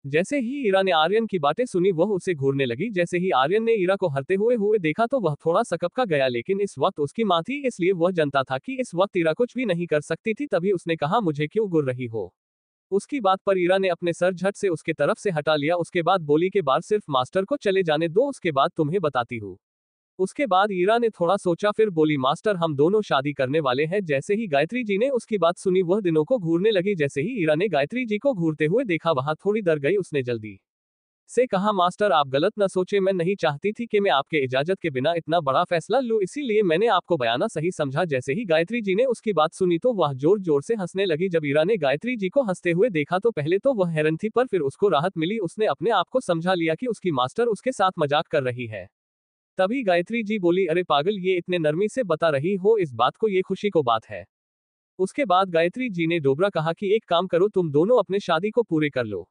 जैसे ही ईरा ने आर्यन की बातें सुनी वह उसे घूरने लगी। जैसे ही आर्यन ने ईरा को हरते हुए देखा तो वह थोड़ा सकपका गया, लेकिन इस वक्त उसकी माँ थी इसलिए वह जानता था कि इस वक्त ईरा कुछ भी नहीं कर सकती थी। तभी उसने कहा, मुझे क्यों घूर रही हो? उसकी बात पर ईरा ने अपने सर झट से उसके तरफ से हटा लिया। उसके बाद बोली के बार सिर्फ मास्टर को चले जाने दो, उसके बाद तुम्हें बताती हूँ। उसके बाद ईरा ने थोड़ा सोचा फिर बोली, मास्टर हम दोनों शादी करने वाले हैं। जैसे ही गायत्री जी ने उसकी बात सुनी वह दिनों को घूरने लगी। जैसे ही ईरा ने गायत्री जी को घूरते हुए देखा वहां थोड़ी डर गई। उसने जल्दी से कहा, मास्टर आप गलत न सोचे, मैं नहीं चाहती थी कि मैं आपके इजाजत के बिना इतना बड़ा फैसला लूं, इसीलिए मैंने आपको बयाना सही समझा। जैसे ही गायत्री जी ने उसकी बात सुनी तो वह जोर जोर से हंसने लगी। जब ईरा ने गायत्री जी को हंसते हुए देखा तो पहले तो वह हैरान थी, पर फिर उसको राहत मिली। उसने अपने आप को समझा लिया कि उसकी मास्टर उसके साथ मजाक कर रही है। तभी गायत्री जी बोली, अरे पागल, ये इतने नरमी से बता रही हो इस बात को, ये खुशी को बात है। उसके बाद गायत्री जी ने दोबारा कहा कि एक काम करो, तुम दोनों अपने शादी को पूरे कर लो।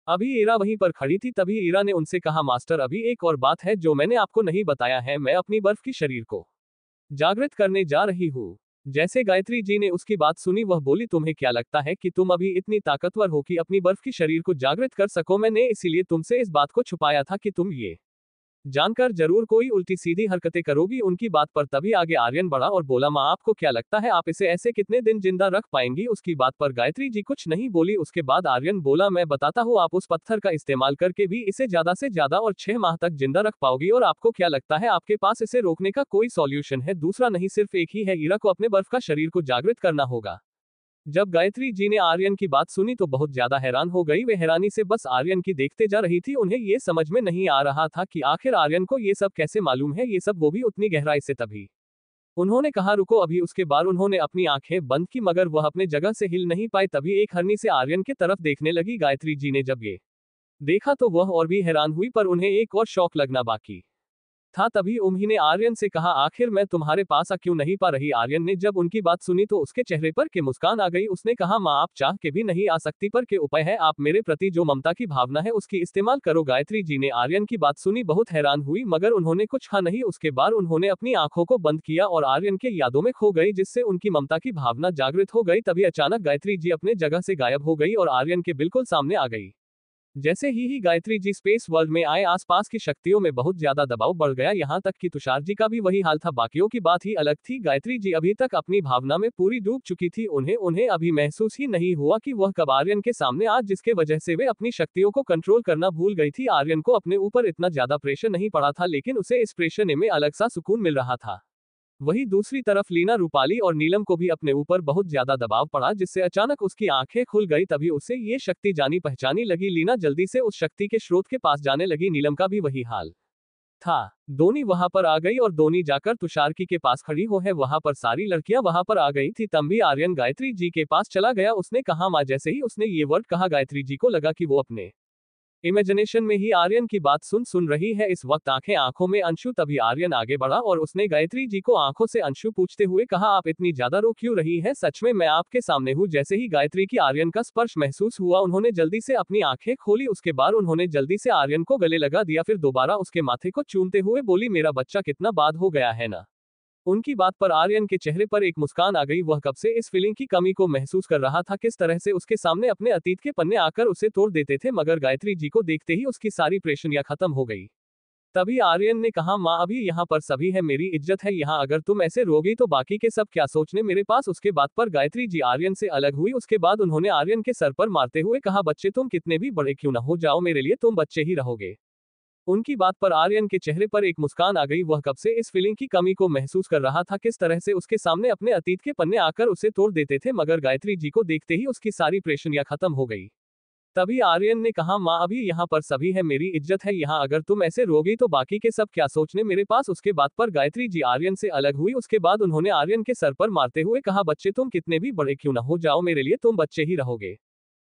अभी ईरा वहीं पर खड़ी थी। तभी ईरा ने उनसे कहा, मास्टर अभी एक और बात है जो मैंने आपको नहीं बताया है, मैं अपनी बर्फ की शरीर को जागृत करने जा रही हूँ। जैसे गायत्री जी ने उसकी बात सुनी वह बोली, तुम्हें क्या लगता है कि तुम अभी इतनी ताकतवर हो कि अपनी बर्फ की शरीर को जागृत कर सको? मैंने इसीलिए तुमसे इस बात को छुपाया था कि तुम ये जानकर जरूर कोई उल्टी सीधी हरकतें करोगी। उनकी बात पर तभी आगे आर्यन बढ़ा और बोला, माँ आपको क्या लगता है आप इसे ऐसे कितने दिन जिंदा रख पाएंगी? उसकी बात पर गायत्री जी कुछ नहीं बोली। उसके बाद आर्यन बोला, मैं बताता हूँ, आप उस पत्थर का इस्तेमाल करके भी इसे ज्यादा से ज्यादा और 6 माह तक जिंदा रख पाओगी। और आपको क्या लगता है आपके पास इसे रोकने का कोई सॉल्यूशन है? दूसरा नहीं, सिर्फ एक ही है, ईरा को अपने बर्फ का शरीर को जागृत करना होगा। जब गायत्री जी ने आर्यन की बात सुनी तो बहुत ज्यादा हैरान हो गई। वे हैरानी से बस आर्यन की देखते जा रही थी। उन्हें ये समझ में नहीं आ रहा था कि आखिर आर्यन को ये सब कैसे मालूम है, ये सब वो भी उतनी गहराई से। तभी उन्होंने कहा, रुको अभी। उसके बाद उन्होंने अपनी आंखें बंद की मगर वह अपने जगह से हिल नहीं पाई। तभी एक हरनी से आर्यन की तरफ देखने लगी। गायत्री जी ने जब ये देखा तो वह और भी हैरान हुई, पर उन्हें एक और शौक लगना बाकी था। तभी उम्ही ने आर्यन से कहा, आखिर मैं तुम्हारे पास आ क्यों नहीं पा रही? आर्यन ने जब उनकी बात सुनी तो उसके चेहरे पर के मुस्कान आ गई। उसने कहा, माँ आप चाह के भी नहीं आ सकती, पर के उपाय है, आप मेरे प्रति जो ममता की भावना है उसकी इस्तेमाल करो। गायत्री जी ने आर्यन की बात सुनी, बहुत हैरान हुई मगर उन्होंने कुछ कहा नहीं। उसके बाद उन्होंने अपनी आंखों को बंद किया और आर्यन के यादों में खो गई, जिससे उनकी ममता की भावना जागृत हो गई। तभी अचानक गायत्री जी अपने जगह से गायब हो गई और आर्यन के बिल्कुल सामने आ गई। जैसे ही गायत्री जी स्पेस वर्ल्ड में आए आसपास की शक्तियों में बहुत ज्यादा दबाव बढ़ गया। यहाँ तक कि तुषार जी का भी वही हाल था। बाकियों की बात ही अलग थी। गायत्री जी अभी तक अपनी भावना में पूरी डूब चुकी थी। उन्हें अभी महसूस ही नहीं हुआ कि वह कब आर्यन के सामने आज, जिसके वजह से वे अपनी शक्तियों को कंट्रोल करना भूल गई थी। आर्यन को अपने ऊपर इतना ज्यादा प्रेशर नहीं पड़ा था, लेकिन उसे इस प्रेशर में अलग सा सुकून मिल रहा था। वहीं दूसरी तरफ लीना, रूपाली और नीलम को भी अपने ऊपर बहुत ज्यादा दबाव पड़ा, जिससे अचानक उसकी आंखें खुल गई। तभी उसे ये शक्ति जानी पहचानी लगी। लीना जल्दी से उस शक्ति के स्रोत के पास जाने लगी। नीलम का भी वही हाल था। दोनी वहां पर आ गई और दोनी जाकर तुषारकी के पास खड़ी हो है। वहां पर सारी लड़कियां वहां पर आ गई थी। तभी आर्यन गायत्री जी के पास चला गया। उसने कहा, माँ। जैसे ही उसने ये वर्ड कहा गायत्री जी को लगा कि वो अपने इमेजिनेशन में ही आर्यन की बात सुन रही है। इस वक्त आंखें आंखों में अंशु। तभी आर्यन आगे बढ़ा और उसने गायत्री जी को आंखों से अंशु पूछते हुए कहा, आप इतनी ज्यादा रो क्यों रही है? सच में मैं आपके सामने हूँ। जैसे ही गायत्री की आर्यन का स्पर्श महसूस हुआ उन्होंने जल्दी से अपनी आंखें खोली। उसके बाद उन्होंने जल्दी से आर्यन को गले लगा दिया, फिर दोबारा उसके माथे को चूमते हुए बोली, मेरा बच्चा कितना बाद हो गया है ना। उनकी बात पर आर्यन के चेहरे पर एक मुस्कान आ गई। वह कब से इस फीलिंग की कमी को महसूस कर रहा था, किस तरह से उसके सामने अपने अतीत के पन्ने आकर उसे तोड़ देते थे, मगर गायत्री जी को देखते ही उसकी सारी परेशानियां खत्म हो गई। तभी आर्यन ने कहा, माँ अभी यहाँ पर सभी है, मेरी इज्जत है यहाँ, अगर तुम ऐसे रोगी तो बाकी के सब क्या सोचने मेरे पास? उसके बाद पर गायत्री जी आर्यन से अलग हुई। उसके बाद उन्होंने आर्यन के सर पर मारते हुए कहा, बच्चे तुम कितने भी बड़े क्यों न हो जाओ, मेरे लिए तुम बच्चे ही रहोगे। उनकी बात पर आर्यन के चेहरे पर एक मुस्कान आ गई। वह कब से इस फीलिंग की कमी को महसूस कर रहा था, किस तरह से उसके सामने अपने अतीत के पन्ने आकर उसे तोड़ देते थे, मगर गायत्री जी को देखते ही उसकी सारी परेशानियां खत्म हो गई। तभी आर्यन ने कहा, माँ अभी यहाँ पर सभी है, मेरी इज्जत है यहाँ, अगर तुम ऐसे रोगी तो बाकी के सब क्या सोचने मेरे पास? उसके बाद पर गायत्री जी आर्यन से अलग हुई। उसके बाद उन्होंने आर्यन के सर पर मारते हुए कहा, बच्चे तुम कितने भी बड़े क्यों न हो जाओ, मेरे लिए तुम बच्चे ही रहोगे।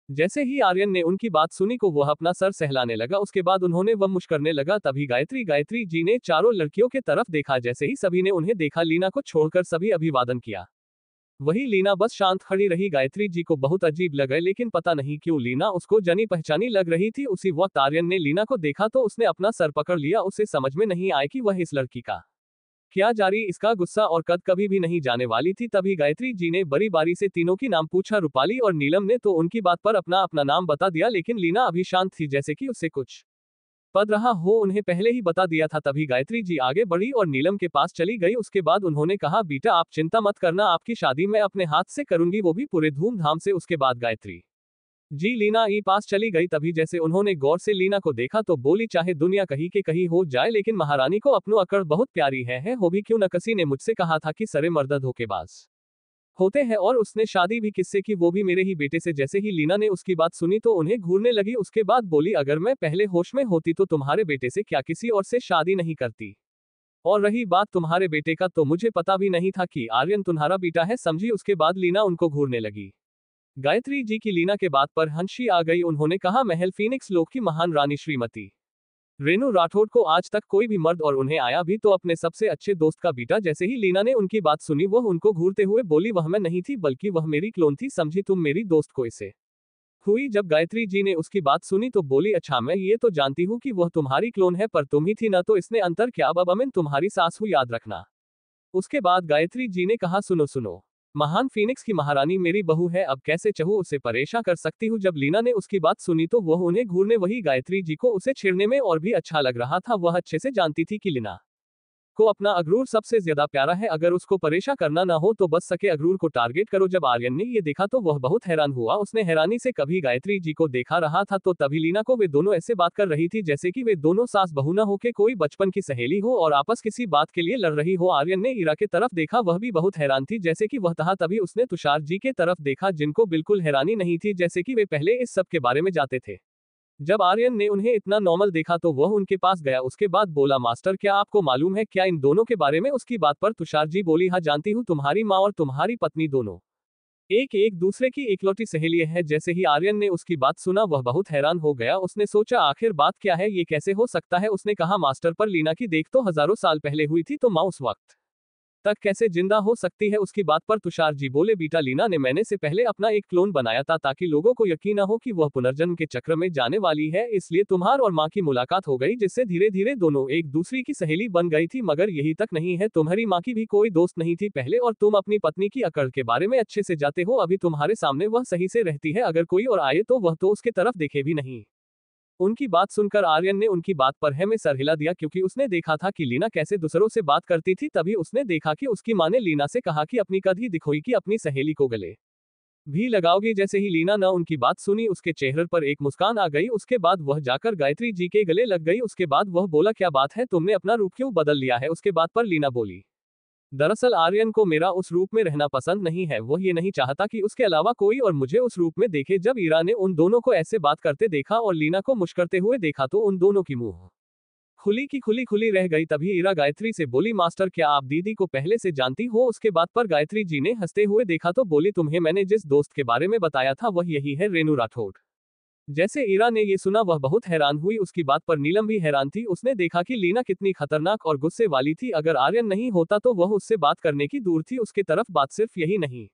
जैसे ही आर्यन ने उनकी बात सुनी को वह अपना सर सहलाने लगा। उसके बाद उन्होंने वममुश करने लगा। तभी गायत्री जी ने चारों लड़कियों के तरफ देखा। जैसे ही सभी ने उन्हें देखा, लीना को छोड़कर सभी अभिवादन किया। वही लीना बस शांत खड़ी रही। गायत्री जी को बहुत अजीब लगा, लेकिन पता नहीं क्यों लीना उसको जानी पहचानी लग रही थी। उसी वक्त आर्यन ने लीना को देखा तो उसने अपना सर पकड़ लिया। उसे समझ में नहीं आया कि वह इस लड़की का किया जारी। इसका गुस्सा और कद कभी भी नहीं जाने वाली थी। तभी गायत्री जी ने बड़ी बारी से तीनों की नाम पूछा। रूपाली और नीलम ने तो उनकी बात पर अपना अपना नाम बता दिया, लेकिन लीना अभी शांत थी, जैसे कि उससे कुछ पद रहा हो, उन्हें पहले ही बता दिया था। तभी गायत्री जी आगे बढ़ी और नीलम के पास चली गई। उसके बाद उन्होंने कहा, बेटा आप चिंता मत करना, आपकी शादी मैं अपने हाथ से करूंगी, वो भी पूरे धूमधाम से। उसके बाद गायत्री जी लीना ई पास चली गई। तभी जैसे उन्होंने गौर से लीना को देखा तो बोली, चाहे दुनिया कहीं के कहीं हो जाए, लेकिन महारानी को अपनो अकड़ बहुत प्यारी है हो भी क्यों न। किसी ने मुझसे कहा था कि सरे मर्द धोखेबाज होते हैं, और उसने शादी भी किससे की, वो भी मेरे ही बेटे से। जैसे ही लीना ने उसकी बात सुनी तो उन्हें घूरने लगी। उसके बाद बोली, अगर मैं पहले होश में होती तो तुम्हारे बेटे से क्या किसी और से शादी नहीं करती। और रही बात तुम्हारे बेटे का, तो मुझे पता भी नहीं था कि आर्यन तुम्हारा बेटा है, समझी। उसके बाद लीना उनको घूरने लगी। गायत्री जी की लीना के बात पर हंसी आ गई। उन्होंने कहा, महल फीनिक्स लोक की महान रानी श्रीमती रेनू राठौड़ को आज तक कोई भी मर्द, और उन्हें आया भी तो अपने सबसे अच्छे दोस्त का बेटा। जैसे ही लीना ने उनकी बात सुनी वह उनको घूरते हुए बोली, वह मैं नहीं थी, बल्कि वह मेरी क्लोन थी, समझी तुम मेरी दोस्त को इसे हुई। जब गायत्री जी ने उसकी बात सुनी तो बोली, अच्छा मैं ये तो जानती हूँ कि वह तुम्हारी क्लोन है, पर तुम ही थी ना, तो इसने अंतर क्या। अब अमिन तुम्हारी सास हुई, याद रखना। उसके बाद गायत्री जी ने कहा, सुनो सुनो, महान फीनिक्स की महारानी मेरी बहू है, अब कैसे चाहूं उसे परेशान कर सकती हूँ। जब लीना ने उसकी बात सुनी तो वह उन्हें घूरने वही गायत्री जी को उसे छेड़ने में और भी अच्छा लग रहा था। वह अच्छे से जानती थी कि लीना को अपना अगरूर सबसे ज्यादा प्यारा है, अगर उसको परेशान करना ना हो तो बच सके अगरूर को टारगेट करो। जब आर्यन ने ये देखा तो वह बहुत हैरान हुआ। उसने हैरानी से कभी गायत्री जी को देखा रहा था, तो तभी लीना को वे दोनों ऐसे बात कर रही थी जैसे कि वे दोनों सास बहू न हो के कोई बचपन की सहेली हो और आपस किसी बात के लिए लड़ रही हो। आर्यन ने ईरा के तरफ देखा, वह भी बहुत हैरान थी जैसे कि वह था। तभी उसने तुषार जी के तरफ देखा, जिनको बिल्कुल हैरानी नहीं थी, जैसे कि वे पहले इस सब के बारे में जाते थे। जब आर्यन ने उन्हें इतना नॉर्मल देखा तो वह उनके पास गया। उसके बाद बोला, मास्टर क्या आपको मालूम है क्या इन दोनों के बारे में। उसकी बात पर तुषार जी बोली, हाँ जानती हूँ, तुम्हारी माँ और तुम्हारी पत्नी दोनों एक एक दूसरे की इकलौती सहेली है। जैसे ही आर्यन ने उसकी बात सुना वह बहुत हैरान हो गया। उसने सोचा, आखिर बात क्या है, ये कैसे हो सकता है। उसने कहा, मास्टर पर लीना की देख तो हजारों साल पहले हुई थी, तो माँ उस वक्त तक कैसे जिंदा हो सकती है। उसकी बात पर तुषार जी बोले, बेटा लीना ने मैंने से पहले अपना एक क्लोन बनाया था, ताकि लोगों को यकीन न हो कि वह पुनर्जन्म के चक्र में जाने वाली है, इसलिए तुम्हार और माँ की मुलाकात हो गई, जिससे धीरे धीरे दोनों एक दूसरी की सहेली बन गई थी। मगर यही तक नहीं है, तुम्हारी माँ की भी कोई दोस्त नहीं थी पहले, और तुम अपनी पत्नी की अकड़ के बारे में अच्छे से जाते हो। अभी तुम्हारे सामने वह सही से रहती है, अगर कोई और आए तो वह तो उसके तरफ देखे भी नहीं। उनकी बात सुनकर आर्यन ने उनकी बात पर है में सर हिला दिया, क्योंकि उसने देखा था कि लीना कैसे दूसरों से बात करती थी। तभी उसने देखा कि उसकी माँ ने लीना से कहा कि अपनी कद ही दिखोई कि अपनी सहेली को गले भी लगाओगी। जैसे ही लीना ने उनकी बात सुनी उसके चेहरे पर एक मुस्कान आ गई। उसके बाद वह जाकर गायत्री जी के गले लग गई। उसके बाद वह बोला, क्या बात है, तुमने अपना रूप क्यों बदल लिया है। उसके बाद पर लीना बोली, दरअसल आर्यन को मेरा उस रूप में रहना पसंद नहीं है, वह ये नहीं चाहता कि उसके अलावा कोई और मुझे उस रूप में देखे। जब ईरा ने उन दोनों को ऐसे बात करते देखा और लीना को मुस्कुराते हुए देखा तो उन दोनों की मुंह खुली की खुली रह गई। तभी ईरा गायत्री से बोली, मास्टर क्या आप दीदी को पहले से जानती हो। उसके बाद पर गायत्री जी ने हंसते हुए देखा तो बोली, तुम्हें मैंने जिस दोस्त के बारे में बताया था वह यही है, रेनू राठौड़। जैसे ईरा ने ये सुना वह बहुत हैरान हुई। उसकी बात पर नीलम भी हैरान थी। उसने देखा कि लीना कितनी खतरनाक और गुस्से वाली थी। अगर आर्यन नहीं होता तो वह उससे बात करने की दूर थी, उसके तरफ बात सिर्फ यही नहीं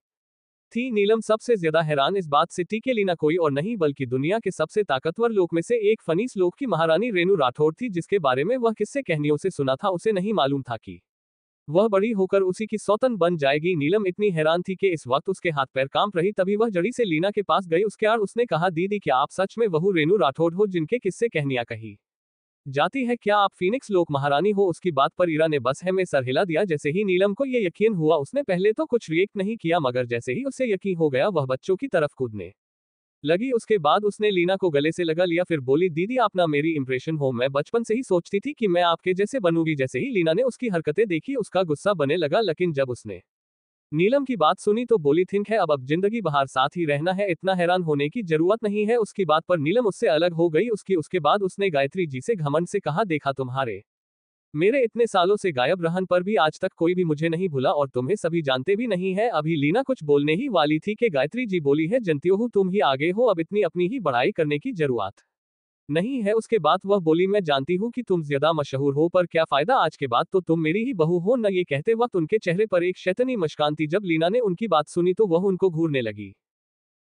थी। नीलम सबसे ज्यादा हैरान इस बात से थी कि लीना कोई और नहीं बल्कि दुनिया के सबसे ताकतवर लोक में से एक फनीस लोक की महारानी रेनू राठौड़ थी, जिसके बारे में वह किस्से कहानियों से सुना था। उसे नहीं मालूम था कि वह बड़ी होकर उसी की सौतन बन जाएगी। नीलम इतनी हैरान थी कि इस वक्त उसके हाथ पैर कांप रही। तभी वह जड़ी से लीना के पास गई। उसके आड़ उसने कहा, दीदी क्या आप सच में वह रेनू राठौड़ हो जिनके किस्से कहानियां कही जाती है, क्या आप फीनिक्स लोक महारानी हो। उसकी बात पर ईरा ने बस है में सर हिला दिया। जैसे ही नीलम को ये यकीन हुआ उसने पहले तो कुछ रिएक्ट नहीं किया, मगर जैसे ही उसे यकीन हो गया वह बच्चों की तरफ कूदने लगी। उसके बाद उसने लीना को गले से लगा लिया, फिर बोली, दीदी आप ना मेरी इंप्रेशन हो, मैं बचपन से ही सोचती थी कि मैं आपके जैसे बनूंगी। जैसे ही लीना ने उसकी हरकतें देखी उसका गुस्सा बने लगा, लेकिन जब उसने नीलम की बात सुनी तो बोली, थिंक है अब जिंदगी बाहर साथ ही रहना है, इतना हैरान होने की जरूरत नहीं है। उसकी बात पर नीलम उससे अलग हो गई। उसके बाद उसने गायत्री जी से घमंड से कहा, देखा तुम्हारे मेरे इतने सालों से गायब रहन पर भी आज तक कोई भी मुझे नहीं भूला, और तुम्हें सभी जानते भी नहीं है। अभी लीना कुछ बोलने ही वाली थी कि गायत्री जी बोली है, जनतियों हूँ तुम ही आगे हो, अब इतनी अपनी ही बड़ाई करने की जरूरत नहीं है। उसके बाद वह बोली, मैं जानती हूँ कि तुम ज्यादा मशहूर हो, पर क्या फायदा, आज के बाद तो तुम मेरी ही बहू हो न। ये कहते वक्त उनके चेहरे पर एक शैतानी मुस्कान थी। जब लीना ने उनकी बात सुनी तो वह उनको घूरने लगी।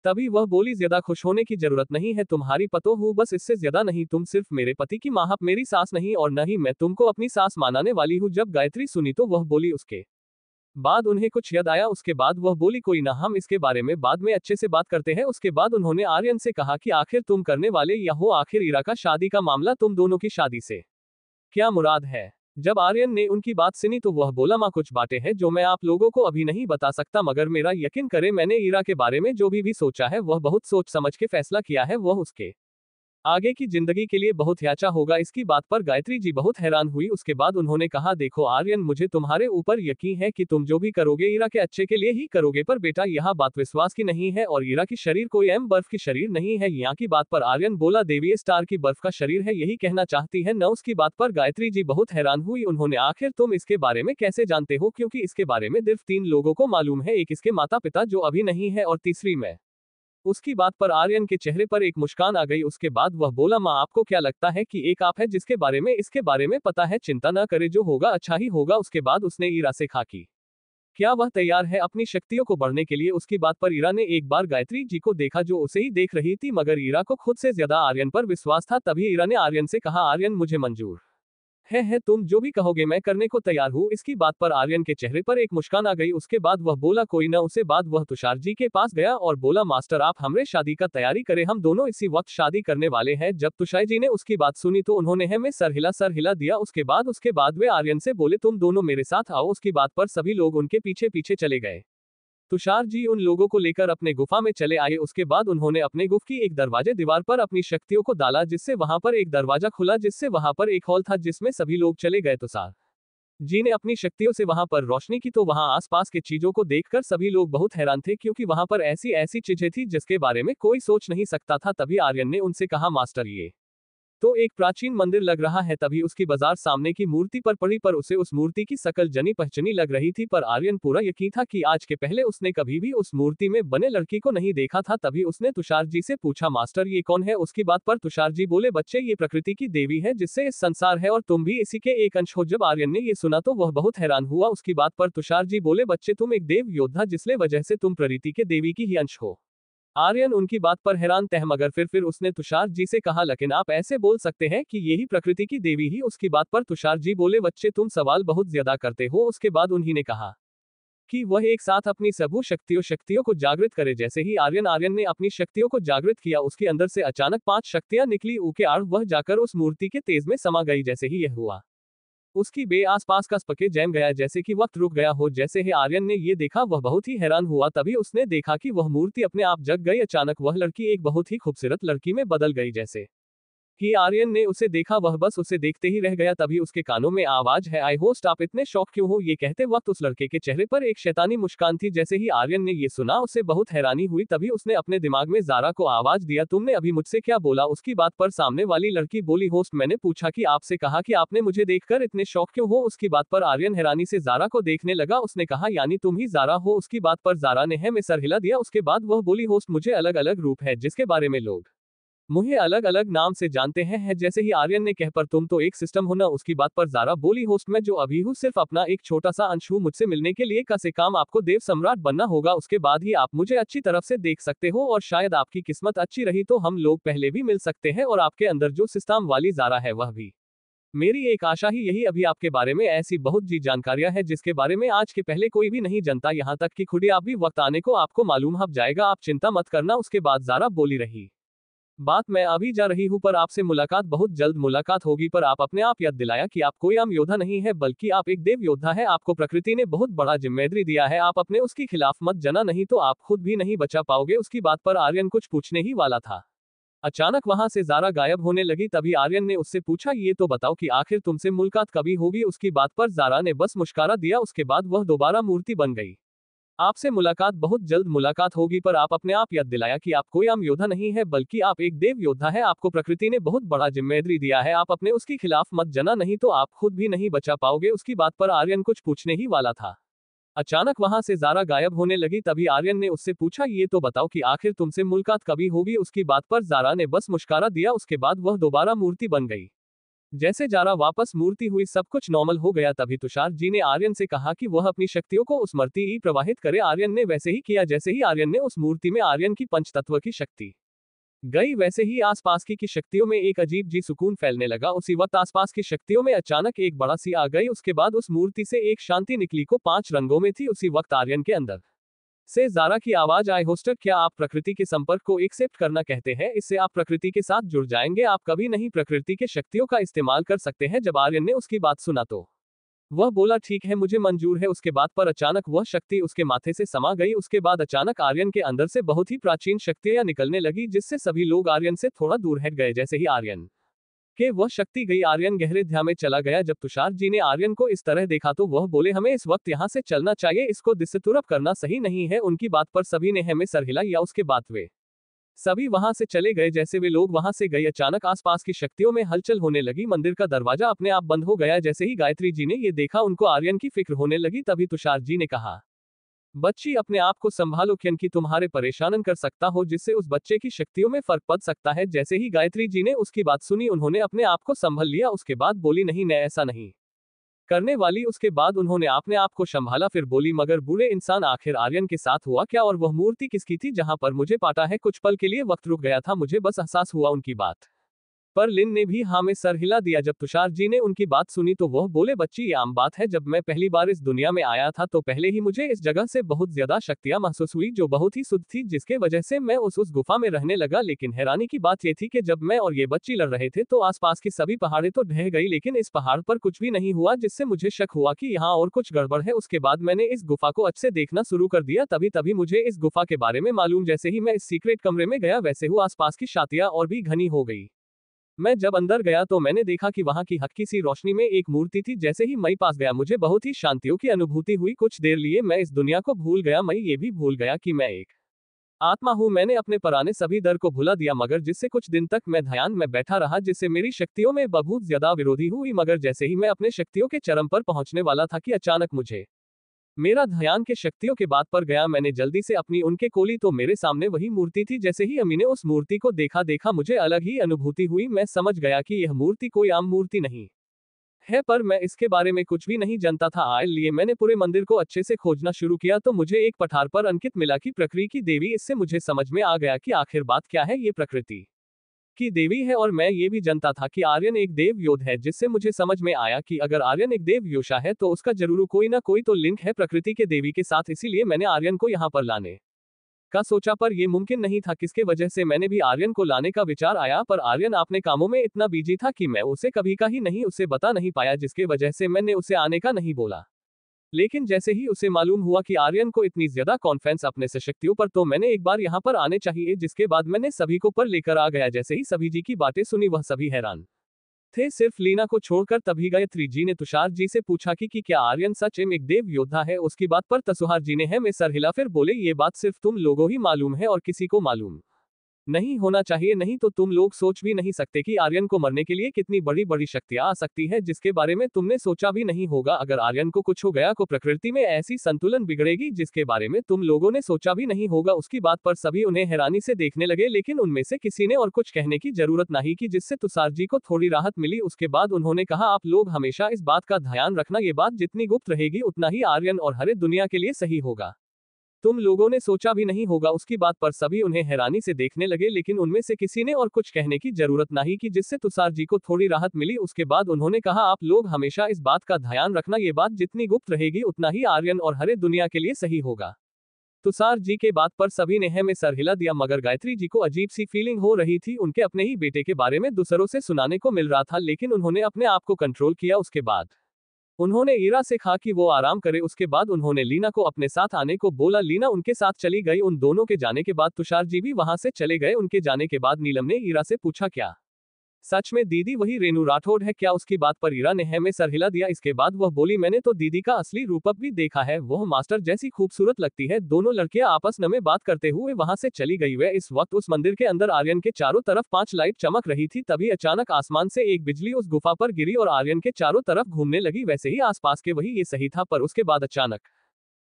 तभी वह बोली, ज्यादा खुश होने की जरूरत नहीं है, तुम्हारी पतो हूँ, बस इससे ज्यादा नहीं। तुम सिर्फ मेरे पति की माँ, मेरी सास नहीं, और न ही मैं तुमको अपनी सास मानने वाली हूँ। जब गायत्री सुनी तो वह बोली, उसके बाद उन्हें कुछ याद आया। उसके बाद वह बोली, कोई ना, हम इसके बारे में बाद में अच्छे से बात करते हैं। उसके बाद उन्होंने आर्यन से कहा कि आखिर तुम करने वाले या हो, आखिर इरा का शादी का मामला, तुम दोनों की शादी से क्या मुराद है। जब आर्यन ने उनकी बात सुनी तो वह बोला, माँ कुछ बातें हैं जो मैं आप लोगों को अभी नहीं बता सकता, मगर मेरा यकीन करें, मैंने इरा के बारे में जो भी सोचा है वह बहुत सोच समझ के फैसला किया है। वह उसके आगे की जिंदगी के लिए बहुत अच्छा होगा। इसकी बात पर गायत्री जी बहुत हैरान हुई। उसके बाद उन्होंने कहा, देखो आर्यन, मुझे तुम्हारे ऊपर यकीन है कि तुम जो भी करोगे इरा के अच्छे के लिए ही करोगे, पर बेटा यह बात विश्वास की नहीं है, और इरा की शरीर कोई एम बर्फ की शरीर नहीं है। यहाँ की बात पर आर्यन बोला, देवी स्टार की बर्फ का शरीर है, यही कहना चाहती है न। उसकी बात पर गायत्री जी बहुत हैरान हुई। उन्होंने, आखिर तुम इसके बारे में कैसे जानते हो, क्योंकि इसके बारे में सिर्फ 3 लोगों को मालूम है, एक इसके माता पिता जो अभी नहीं है, और तीसरी मैं। उसकी बात पर आर्यन के चेहरे पर एक मुस्कान आ गई। उसके बाद वह बोला, माँ आपको क्या लगता है कि एक आप है जिसके बारे में इसके बारे में पता है, चिंता न करे, जो होगा अच्छा ही होगा। उसके बाद उसने ईरा से कहा कि क्या वह तैयार है अपनी शक्तियों को बढ़ने के लिए। उसकी बात पर ईरा ने एक बार गायत्री जी को देखा जो उसे ही देख रही थी, मगर ईरा को खुद से ज्यादा आर्यन पर विश्वास था। तभी ईरा ने आर्यन से कहा, आर्यन मुझे मंजूर है, तुम जो भी कहोगे मैं करने को तैयार हूँ। इसकी बात पर आर्यन के चेहरे पर एक मुस्कान आ गई। उसके बाद वह बोला, कोई ना। उसके बाद वह तुषार जी के पास गया और बोला, मास्टर आप हमरे शादी का तैयारी करें, हम दोनों इसी वक्त शादी करने वाले हैं। जब तुषार जी ने उसकी बात सुनी तो उन्होंने हमें सर हिला दिया। उसके बाद वे आर्यन से बोले, तुम दोनों मेरे साथ आओ। उसकी बात पर सभी लोग उनके पीछे पीछे चले गए। तुषार जी उन लोगों को लेकर अपने गुफा में चले आए। उसके बाद उन्होंने अपने गुफ की एक दरवाजे दीवार पर अपनी शक्तियों को डाला, जिससे वहां पर एक दरवाजा खुला, जिससे वहां पर एक हॉल था जिसमें सभी लोग चले गए। तुषार जी ने अपनी शक्तियों से वहां पर रोशनी की तो वहां आसपास के चीजों को देखकर सभी लोग बहुत हैरान थे, क्योंकि वहां पर ऐसी ऐसी चीजें थी जिसके बारे में कोई सोच नहीं सकता था। तभी आर्यन ने उनसे कहा, मास्टर ये तो एक प्राचीन मंदिर लग रहा है। तभी उसकी बाजार सामने की मूर्ति पर पड़ी, पर उसे उस मूर्ति की शकल जनी पहचानी लग रही थी, पर आर्यन पूरा यकीन था कि आज के पहले उसने कभी भी उस मूर्ति में बने लड़की को नहीं देखा था। तभी उसने तुषार जी से पूछा, मास्टर ये कौन है। उसकी बात पर तुषार जी बोले, बच्चे ये प्रकृति की देवी है जिससे इस संसार है, और तुम भी इसी के एक अंश हो। जब आर्यन ने ये सुना तो वह बहुत हैरान हुआ। उसकी बात पर तुषार जी बोले, बच्चे तुम एक देव योद्धा, जिसले वजह से तुम प्रकृति के देवी की ही अंश हो। आर्यन उनकी बात पर हैरान थे, मगर फिर उसने तुषार जी से कहा, लेकिन आप ऐसे बोल सकते हैं कि यही प्रकृति की देवी ही। उसकी बात पर तुषार जी बोले, बच्चे तुम सवाल बहुत ज्यादा करते हो। उसके बाद उन्हीं ने कहा कि वह एक साथ अपनी सभी शक्तियों को जागृत करे। जैसे ही आर्यन ने अपनी शक्तियों को जागृत किया, उसके अंदर से अचानक 5 शक्तियां निकली। ऊके आड़ वह जाकर उस मूर्ति के तेज में समा गई। जैसे ही यह हुआ, उसकी बे आसपास का स्पके जम गया, जैसे कि वक्त रुक गया हो। जैसे ही आर्यन ने ये देखा वह बहुत ही हैरान हुआ। तभी उसने देखा कि वह मूर्ति अपने आप जग गई। अचानक वह लड़की एक बहुत ही खूबसूरत लड़की में बदल गई। जैसे कि आर्यन ने उसे देखा, वह बस उसे देखते ही रह गया। तभी उसके कानों में आवाज है, आई होस्ट आप इतने शौक क्यों हो। ये कहते वक्त उस लड़के के चेहरे पर एक शैतानी मुस्कान थी। जैसे ही आर्यन ने ये सुना उसे बहुत हैरानी हुई। तभी उसने अपने दिमाग में जारा को आवाज दिया, तुमने अभी मुझसे क्या बोला। उसकी बात पर सामने वाली लड़की बोली, होस्ट मैंने पूछा कि आपसे कहा कि आपने मुझे देखकर इतने शौक क्यों हो। उसकी बात पर आर्यन हैरानी से जारा को देखने लगा। उसने कहा, यानी तुम ही जारा हो। उसकी बात पर जारा ने है में सर हिला दिया। उसके बाद वह बोली, होस्ट मुझे अलग अलग रूप है जिसके बारे में लोग मुझे अलग अलग नाम से जानते हैं। जैसे ही आर्यन ने कह, पर तुम तो एक सिस्टम हो ना। उसकी बात पर जारा बोली, होस्ट मैं जो अभी हूँ सिर्फ अपना एक छोटा सा अंश हूँ। मुझसे मिलने के लिए से काम आपको देव सम्राट बनना होगा, उसके बाद ही आप मुझे अच्छी तरफ से देख सकते हो, और शायद आपकी किस्मत अच्छी रही तो हम लोग पहले भी मिल सकते हैं। और आपके अंदर जो सिस्टम वाली जारा है वह भी मेरी एक आशा ही यही। अभी आपके बारे में ऐसी बहुत जी जानकारियां हैं जिसके बारे में आज के पहले कोई भी नहीं जानता, यहाँ तक कि खुद आप भी वक्त आने को आपको मालूम हो जाएगा, आप चिंता मत करना। उसके बाद जारा बोली रही, बात मैं अभी जा रही हूँ, पर आपसे मुलाकात बहुत जल्द मुलाकात होगी। पर आप अपने आप याद दिलाया कि आप कोई आम योद्धा नहीं है, बल्कि आप एक देव योद्धा है। आपको प्रकृति ने बहुत बड़ा जिम्मेदारी दिया है, आप अपने उसके खिलाफ मत जना, नहीं तो आप खुद भी नहीं बचा पाओगे। उसकी बात पर आर्यन कुछ पूछने ही वाला था, अचानक वहां से जारा गायब होने लगी। तभी आर्यन ने उससे पूछा, ये तो बताओ कि आखिर तुमसे मुलाकात कभी होगी। उसकी बात पर जारा ने बस मुस्कुरा दिया। उसके बाद वह दोबारा मूर्ति बन गई। आपसे मुलाकात बहुत जल्द मुलाकात होगी। पर आप अपने आप याद दिलाया कि आप कोई आम योद्धा नहीं है, बल्कि आप एक देव योद्धा है। आपको प्रकृति ने बहुत बड़ा जिम्मेदारी दिया है, आप अपने उसके खिलाफ मत जना, नहीं तो आप खुद भी नहीं बचा पाओगे। उसकी बात पर आर्यन कुछ पूछने ही वाला था, अचानक वहां से जारा गायब होने लगी। तभी आर्यन ने उससे पूछा, ये तो बताओ कि आखिर तुमसे मुलाकात कभी होगी। उसकी बात पर जारा ने बस मुस्कुरा दिया। उसके बाद वह दोबारा मूर्ति बन गई। जैसे जारा वापस मूर्ति हुई, सब कुछ नॉर्मल हो गया, तभी तुषार जी ने आर्यन से कहा कि वह अपनी शक्तियों को उस मूर्ति ही प्रवाहित करे। आर्यन ने वैसे ही किया। जैसे ही आर्यन ने उस मूर्ति में आर्यन की पंचतत्व की शक्ति गई, वैसे ही आसपास की शक्तियों में एक अजीब जी सुकून फैलने लगा। उसी वक्त आसपास की शक्तियों में अचानक एक बड़ा सी आ गई। उसके बाद उस मूर्ति से एक शांति निकली को 5 रंगों में थी। उसी वक्त आर्यन के अंदर से जारा की आवाज आई, होस्टर क्या आप प्रकृति के संपर्क को एक्सेप्ट करना कहते हैं? इससे आप प्रकृति के साथ जुड़ जाएंगे, आप कभी नहीं प्रकृति के शक्तियों का इस्तेमाल कर सकते हैं। जब आर्यन ने उसकी बात सुना तो वह बोला ठीक है, मुझे मंजूर है। उसके बाद पर अचानक वह शक्ति उसके माथे से समा गई। उसके बाद अचानक आर्यन के अंदर से बहुत ही प्राचीन शक्तियां निकलने लगी, जिससे सभी लोग आर्यन से थोड़ा दूर हट गए। जैसे ही आर्यन के वह शक्ति गई, आर्यन गहरे ध्यान में चला गया। जब तुषार जी ने आर्यन को इस तरह देखा तो वह बोले हमें इस वक्त यहाँ से चलना चाहिए, इसको डिस्टर्ब करना सही नहीं है। उनकी बात पर सभी ने हमें सर हिलाया। उसके बाद वे सभी वहां से चले गए। जैसे वे लोग वहां से गए, अचानक आसपास की शक्तियों में हलचल होने लगी। मंदिर का दरवाजा अपने आप बंद हो गया। जैसे ही गायत्री जी ने ये देखा, उनको आर्यन की फिक्र होने लगी। तभी तुषार जी ने कहा बच्ची अपने आप को संभालो, क्योंकि तुम्हारे परेशान कर सकता हो, जिससे उस बच्चे की शक्तियों में फर्क पड़ सकता है। जैसे ही गायत्री जी ने उसकी बात सुनी, उन्होंने अपने आप को संभल लिया। उसके बाद बोली नहीं, मैं ऐसा नहीं करने वाली। उसके बाद उन्होंने अपने आप को संभाला। फिर बोली मगर बूढ़े इंसान, आखिर आर्यन के साथ हुआ क्या और वह मूर्ति किसकी थी जहां पर मुझे पाता है? कुछ पल के लिए वक्त रुक गया था, मुझे बस एहसास हुआ उनकी बात पर लिन ने भी हाँ में सर हिला दिया। जब तुषार जी ने उनकी बात सुनी तो वह बोले बच्ची ये आम बात है, जब मैं पहली बार इस दुनिया में आया था तो पहले ही मुझे इस जगह से बहुत ज्यादा शक्तियां महसूस हुई, जो बहुत ही शुद्ध थी, जिसके वजह से मैं उस गुफा में रहने लगा। लेकिन हैरानी की बात यह थी कि जब मैं और ये बच्ची लड़ रहे थे तो आसपास की सभी पहाड़ें तो ढह गई, लेकिन इस पहाड़ पर कुछ भी नहीं हुआ, जिससे मुझे शक हुआ कि यहाँ और कुछ गड़बड़ है। उसके बाद मैंने इस गुफा को अच्छे से देखना शुरू कर दिया। तभी मुझे इस गुफा के बारे में मालूम। जैसे ही मैं इस सीक्रेट कमरे में गया, वैसे ही आसपास की शातियां और भी घनी हो गई। मैं जब अंदर गया तो मैंने देखा कि वहां की हल्की सी रोशनी में एक मूर्ति थी। जैसे ही मैं पास गया, मुझे बहुत ही शांतियों की अनुभूति हुई। कुछ देर लिए मैं इस दुनिया को भूल गया। मैं ये भी भूल गया कि मैं एक आत्मा हूं। मैंने अपने पुराने सभी डर को भुला दिया, मगर जिससे कुछ दिन तक मैं ध्यान में बैठा रहा, जिससे मेरी शक्तियों में बहुत ज्यादा विरोधी हुई। मगर जैसे ही मैं अपने शक्तियों के चरम पर पहुंचने वाला था कि अचानक मुझे मेरा ध्यान के शक्तियों के बात पर गया। मैंने जल्दी से अपनी उनके खोली तो मेरे सामने वही मूर्ति थी। जैसे ही अम्मी ने उस मूर्ति को देखा मुझे अलग ही अनुभूति हुई। मैं समझ गया कि यह मूर्ति कोई आम मूर्ति नहीं है, पर मैं इसके बारे में कुछ भी नहीं जानता था। आए लिए मैंने पूरे मंदिर को अच्छे से खोजना शुरू किया तो मुझे एक पठार पर अंकित मिला कि प्रकृति की देवी। इससे मुझे समझ में आ गया कि आखिर बात क्या है, ये प्रकृति की देवी है। और मैं ये भी जानता था कि आर्यन एक देव योद्ध है, जिससे मुझे समझ में आया कि अगर आर्यन एक देव योद्धा है तो उसका जरूर कोई ना कोई तो लिंक है प्रकृति के देवी के साथ। इसीलिए मैंने आर्यन को यहाँ पर लाने का सोचा, पर यह मुमकिन नहीं था। किसके वजह से मैंने भी आर्यन को लाने का विचार आया, पर आर्यन अपने कामों में इतना बिजी था कि मैं उसे कभी का ही नहीं उसे बता नहीं पाया, जिसके वजह से मैंने उसे आने का नहीं बोला। लेकिन जैसे ही उसे मालूम हुआ कि आर्यन को इतनी ज्यादा कॉन्फिडेंस अपने से शक्तियों पर, तो मैंने एक बार यहाँ पर आने चाहिए, जिसके बाद मैंने सभी को पर लेकर आ गया। जैसे ही सभी जी की बातें सुनी, वह सभी हैरान थे, सिर्फ लीना को छोड़कर। तभी गायत्री जी ने तुषार जी से पूछा कि क्या आर्यन सच में एक देव योद्धा है? उसकी बात पर तुषार जी ने है में सर हिला। फिर बोले ये बात सिर्फ तुम लोगों ही मालूम है और किसी को मालूम नहीं होना चाहिए, नहीं तो तुम लोग सोच भी नहीं सकते कि आर्यन को मरने के लिए कितनी बड़ी बड़ी शक्तियां आ सकती है, जिसके बारे में तुमने सोचा भी नहीं होगा। अगर आर्यन को कुछ हो गया तो प्रकृति में ऐसी संतुलन बिगड़ेगी जिसके बारे में तुम लोगों ने सोचा भी नहीं होगा। उसकी बात पर सभी उन्हें हैरानी से देखने लगे, लेकिन उनमें से किसी ने और कुछ कहने की जरूरत नहीं की, जिससे तुषार जी को थोड़ी राहत मिली। उसके बाद उन्होंने कहा आप लोग हमेशा इस बात का ध्यान रखना, ये बात जितनी गुप्त रहेगी उतना ही आर्यन और हरे दुनिया के लिए सही होगा। तुम लोगों ने सोचा भी नहीं होगा। उसकी बात पर सभी उन्हें हैरानी से देखने लगे, लेकिन उनमें से किसी ने और कुछ कहने की जरूरत नहीं की, जिससे तुषार जी को थोड़ी राहत मिली। उसके बाद उन्होंने कहा आप लोग हमेशा इस बात का ध्यान रखना, ये बात जितनी गुप्त रहेगी उतना ही आर्यन और हरे दुनिया के लिए सही होगा। तुषार जी के बात पर सभी ने है में सर हिला दिया, मगर गायत्री जी को अजीब सी फीलिंग हो रही थी। उनके अपने ही बेटे के बारे में दूसरों से सुनाने को मिल रहा था, लेकिन उन्होंने अपने आप को कंट्रोल किया। उसके बाद उन्होंने ईरा से कहा कि वो आराम करे। उसके बाद उन्होंने लीना को अपने साथ आने को बोला। लीना उनके साथ चली गई। उन दोनों के जाने के बाद तुषार जी भी वहां से चले गए। उनके जाने के बाद नीलम ने ईरा से पूछा क्या सच में दीदी वही रेनू राठौड़ है क्या? उसकी बात पर ईरा ने है में सर हिला दिया। इसके बाद वह बोली मैंने तो दीदी का असली रूप भी देखा है, वह मास्टर जैसी खूबसूरत लगती है। दोनों लड़कियां आपस में बात करते हुए वहां से चली गई। वह इस वक्त उस मंदिर के अंदर आर्यन के चारों तरफ 5 लाइट चमक रही थी। तभी अचानक आसमान से एक बिजली उस गुफा पर गिरी और आर्यन के चारों तरफ घूमने लगी। वैसे ही आसपास के वही ये सही था, पर उसके बाद अचानक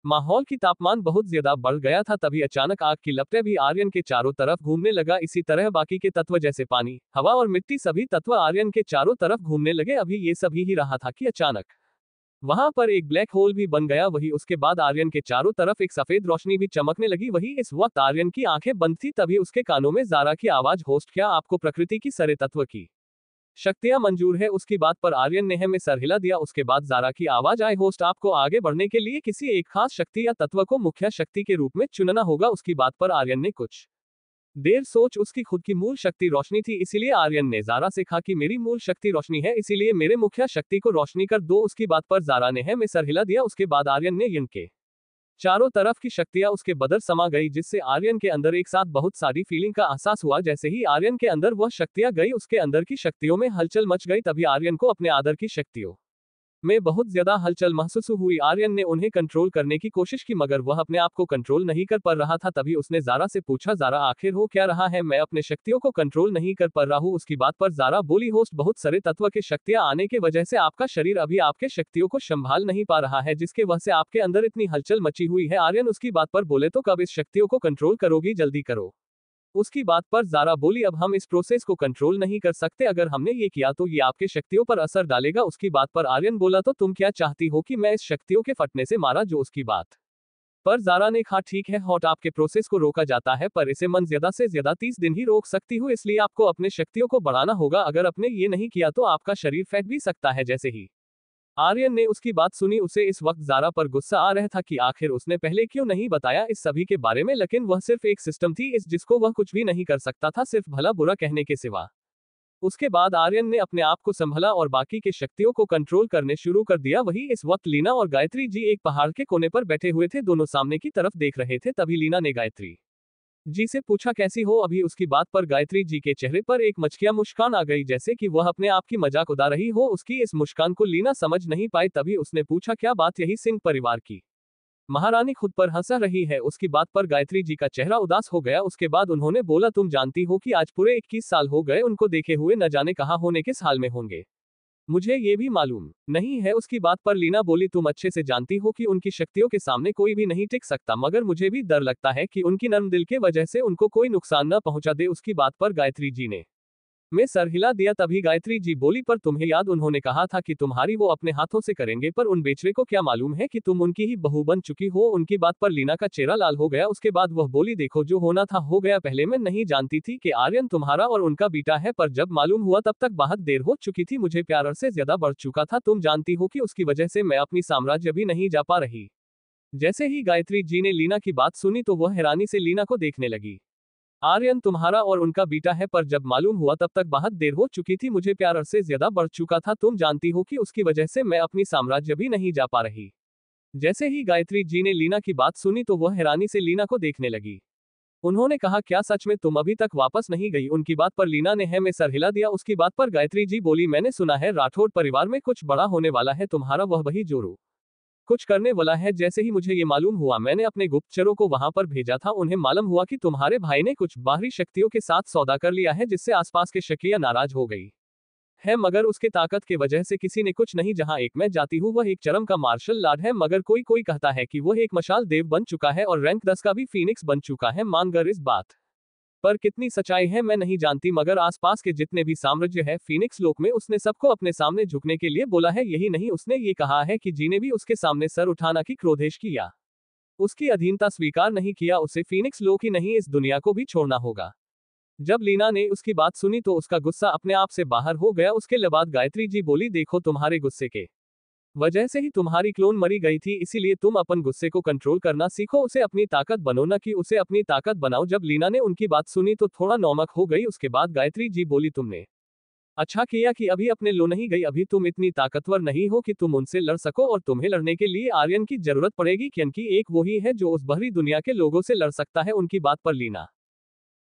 माहौल की तापमान बहुत ज्यादा बढ़ गया था। तभी अचानक आग की लपटें भी आर्यन के चारों तरफ घूमने लगा। इसी तरह बाकी के तत्व जैसे पानी, हवा और मिट्टी, सभी तत्व आर्यन के चारों तरफ घूमने लगे। अभी ये सब ही रहा था कि अचानक वहां पर एक ब्लैक होल भी बन गया। वही उसके बाद आर्यन के चारों तरफ एक सफेद रोशनी भी चमकने लगी। वही इस वक्त आर्यन की आंखें बंद थी। तभी उसके कानों में ज़ारा की आवाज, होस्ट क्या आपको प्रकृति की सारे तत्व की शक्तियां मंजूर है? उसकी बात पर आर्यन ने में सर हिला दिया। उसके बाद ज़ारा की आवाज आई, होस्ट आपको आगे बढ़ने के लिए किसी एक खास शक्ति या तत्व को मुख्य शक्ति के रूप में चुनना होगा। उसकी बात पर आर्यन ने कुछ देर सोच। उसकी खुद की मूल शक्ति रोशनी थी, इसीलिए आर्यन ने ज़ारा से कहा कि मेरी मूल शक्ति रोशनी है, इसीलिए मेरे मुख्य शक्ति को रोशनी कर दो। उसकी बात पर ज़ारा ने में सर हिला दिया। उसके बाद आर्यन ने इनके चारों तरफ की शक्तियां उसके बदर समा गई, जिससे आर्यन के अंदर एक साथ बहुत सारी फीलिंग का एहसास हुआ। जैसे ही आर्यन के अंदर वह शक्तियां गई, उसके अंदर की शक्तियों में हलचल मच गई। तभी आर्यन को अपने आदर की शक्तियों में बहुत ज्यादा हलचल महसूस हुई। आर्यन ने उन्हें कंट्रोल करने की कोशिश की, मगर वह अपने आप को कंट्रोल नहीं कर पा रहा था। तभी उसने ज़ारा से पूछा, ज़ारा आखिर हो क्या रहा है? मैं अपने शक्तियों को कंट्रोल नहीं कर पा रहा हूँ। उसकी बात पर ज़ारा बोली, होस्ट बहुत सारे तत्व के शक्तियां आने की वजह से आपका शरीर अभी आपके शक्तियों को संभाल नहीं पा रहा है, जिसके वजह से आपके अंदर इतनी हलचल मची हुई है। आर्यन उसकी बात पर बोले, तो कब इस शक्तियों को कंट्रोल करोगी? जल्दी करो। उसकी बात पर ज़ारा बोली, अब हम इस प्रोसेस को कंट्रोल नहीं कर सकते, अगर हमने ये किया तो ये आपके शक्तियों पर असर डालेगा। उसकी बात पर आर्यन बोला, तो तुम क्या चाहती हो कि मैं इस शक्तियों के फटने से मारा? जो उसकी बात पर ज़ारा ने कहा, ठीक है हॉट, आपके प्रोसेस को रोका जाता है, पर इसे मन ज्यादा से ज्यादा 30 दिन ही रोक सकती हूँ, इसलिए आपको अपने शक्तियों को बढ़ाना होगा। अगर आपने ये नहीं किया तो आपका शरीर फैट भी सकता है। जैसे ही आर्यन ने उसकी बात सुनी, उसे इस वक्त ज़ारा पर गुस्सा आ रहा था कि आखिर उसने पहले क्यों नहीं बताया इस सभी के बारे में। लेकिन वह सिर्फ एक सिस्टम थी इस जिसको वह कुछ भी नहीं कर सकता था, सिर्फ भला बुरा कहने के सिवा। उसके बाद आर्यन ने अपने आप को संभला और बाकी के शक्तियों को कंट्रोल करने शुरू कर दिया। वही इस वक्त लीना और गायत्री जी एक पहाड़ के कोने पर बैठे हुए थे, दोनों सामने की तरफ देख रहे थे। तभी लीना ने गायत्री जी से पूछा, कैसी हो अभी? उसकी बात पर गायत्री जी के चेहरे पर एक मचकिया मुस्कान आ गई, जैसे कि वह अपने आप की मजाक उड़ा रही हो। उसकी इस मुस्कान को लीना समझ नहीं पाई। तभी उसने पूछा, क्या बात? यही सिंह परिवार की महारानी खुद पर हंस रही है? उसकी बात पर गायत्री जी का चेहरा उदास हो गया। उसके बाद उन्होंने बोला, तुम जानती हो कि आज पूरे 21 साल हो गए उनको देखे हुए, न जाने कहाँ होने किस हाल में होंगे, मुझे ये भी मालूम नहीं है। उसकी बात पर लीना बोली, तुम अच्छे से जानती हो कि उनकी शक्तियों के सामने कोई भी नहीं टिक सकता, मगर मुझे भी डर लगता है कि उनकी नर्म दिल के वजह से उनको कोई नुकसान न पहुंचा दे। उसकी बात पर गायत्री जी ने मैं सर हिला दिया। तभी गायत्री जी बोली, पर तुम्हें याद उन्होंने कहा था कि तुम्हारी वो अपने हाथों से करेंगे, पर उन बेचारे को क्या मालूम है कि तुम उनकी ही बहू बन चुकी हो। उनकी बात पर लीना का चेहरा लाल हो गया। उसके बाद वह बोली, देखो जो होना था हो गया, पहले मैं नहीं जानती थी कि आर्यन तुम्हारा और उनका बेटा है, पर जब मालूम हुआ तब तक बहुत देर हो चुकी थी। मुझे प्यार से ज्यादा बढ़ चुका था। तुम जानती हो कि उसकी वजह से मैं अपनी साम्राज्य भी नहीं जा पा रही। जैसे ही गायत्री जी ने लीना की बात सुनी तो वह हैरानी से लीना को देखने लगी। आर्यन तुम्हारा और उनका बेटा है, पर जब मालूम हुआ तब तक बहुत देर हो चुकी थी। मुझे प्यार से ज्यादा बढ़ चुका था। तुम जानती हो कि उसकी वजह से मैं अपनी साम्राज्य भी नहीं जा पा रही। जैसे ही गायत्री जी ने लीना की बात सुनी तो वह हैरानी से लीना को देखने लगी। उन्होंने कहा, क्या सच में तुम अभी तक वापस नहीं गई? उनकी बात पर लीना ने में सर हिला दिया। उसकी बात पर गायत्री जी बोली, मैंने सुना है राठौड़ परिवार में कुछ बड़ा होने वाला है, तुम्हारा वह वही जोरू कुछ करने वाला है। जैसे ही मुझे ये मालूम हुआ मैंने अपने गुप्तचरों को वहां पर भेजा था। उन्हें मालूम हुआ कि तुम्हारे भाई ने कुछ बाहरी शक्तियों के साथ सौदा कर लिया है, जिससे आसपास के शक्तियां नाराज हो गई है, मगर उसके ताकत के वजह से किसी ने कुछ नहीं। जहां एक मैं जाती हूँ वह एक चरम का मार्शल लॉर्ड है, मगर कोई कोई कहता है कि वह एक मशाल देव बन चुका है और रैंक 10 का भी फीनिक्स बन चुका है। मानगर इस बात पर कितनी सच्चाई है मैं नहीं जानती, मगर आसपास के जितने भी साम्राज्य है फीनिक्स लोक में, उसने सबको अपने सामने झुकने के लिए बोला है। यही नहीं, उसने ये कहा है कि जीने भी उसके सामने सर उठाना की क्रोधेश किया, उसकी अधीनता स्वीकार नहीं किया, उसे फीनिक्स लोक ही नहीं इस दुनिया को भी छोड़ना होगा। जब लीना ने उसकी बात सुनी तो उसका गुस्सा अपने आप से बाहर हो गया। उसके बाद गायत्री जी बोली, देखो तुम्हारे गुस्से के वजह से ही तुम्हारी क्लोन मरी गई थी, इसीलिए तुम अपन गुस्से को कंट्रोल करना सीखो, उसे अपनी ताकत बनो, ना कि उसे अपनी ताकत बनाओ। जब लीना ने उनकी बात सुनी तो थोड़ा नौमक हो गई। उसके बाद गायत्री जी बोली, तुमने अच्छा किया कि अभी अपने लो नहीं गई, अभी तुम इतनी ताकतवर नहीं हो कि तुम उनसे लड़ सको, और तुम्हें लड़ने के लिए आर्यन की जरूरत पड़ेगी, क्योंकि एक वही है जो उस बाहरी दुनिया के लोगों से लड़ सकता है। उनकी बात पर लीना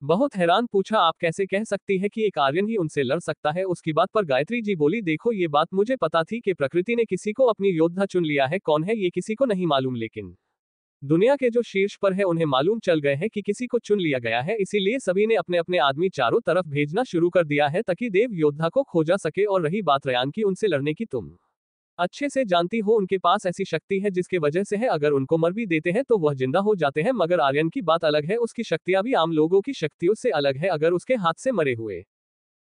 बहुत हैरान पूछा, आप कैसे कह सकती है कि एक आर्यन ही उनसे लड़ सकता है? उसकी बात पर गायत्री जी बोली, देखो ये बात मुझे पता थी कि प्रकृति ने किसी को अपनी योद्धा चुन लिया है, कौन है ये किसी को नहीं मालूम, लेकिन दुनिया के जो शीर्ष पर है उन्हें मालूम चल गए है कि किसी को चुन लिया गया है, इसीलिए सभी ने अपने अपने आदमी चारों तरफ भेजना शुरू कर दिया है ताकि देव योद्धा को खोजा सके। और रही बात रयान की उनसे लड़ने की, तुम अच्छे से जानती हो उनके पास ऐसी शक्ति है जिसके वजह से है, अगर उनको मर भी देते हैं तो वह जिंदा हो जाते हैं। मगर आर्यन की बात अलग है, उसकी शक्तियां भी आम लोगों की शक्तियों से अलग है। अगर उसके हाथ से मरे हुए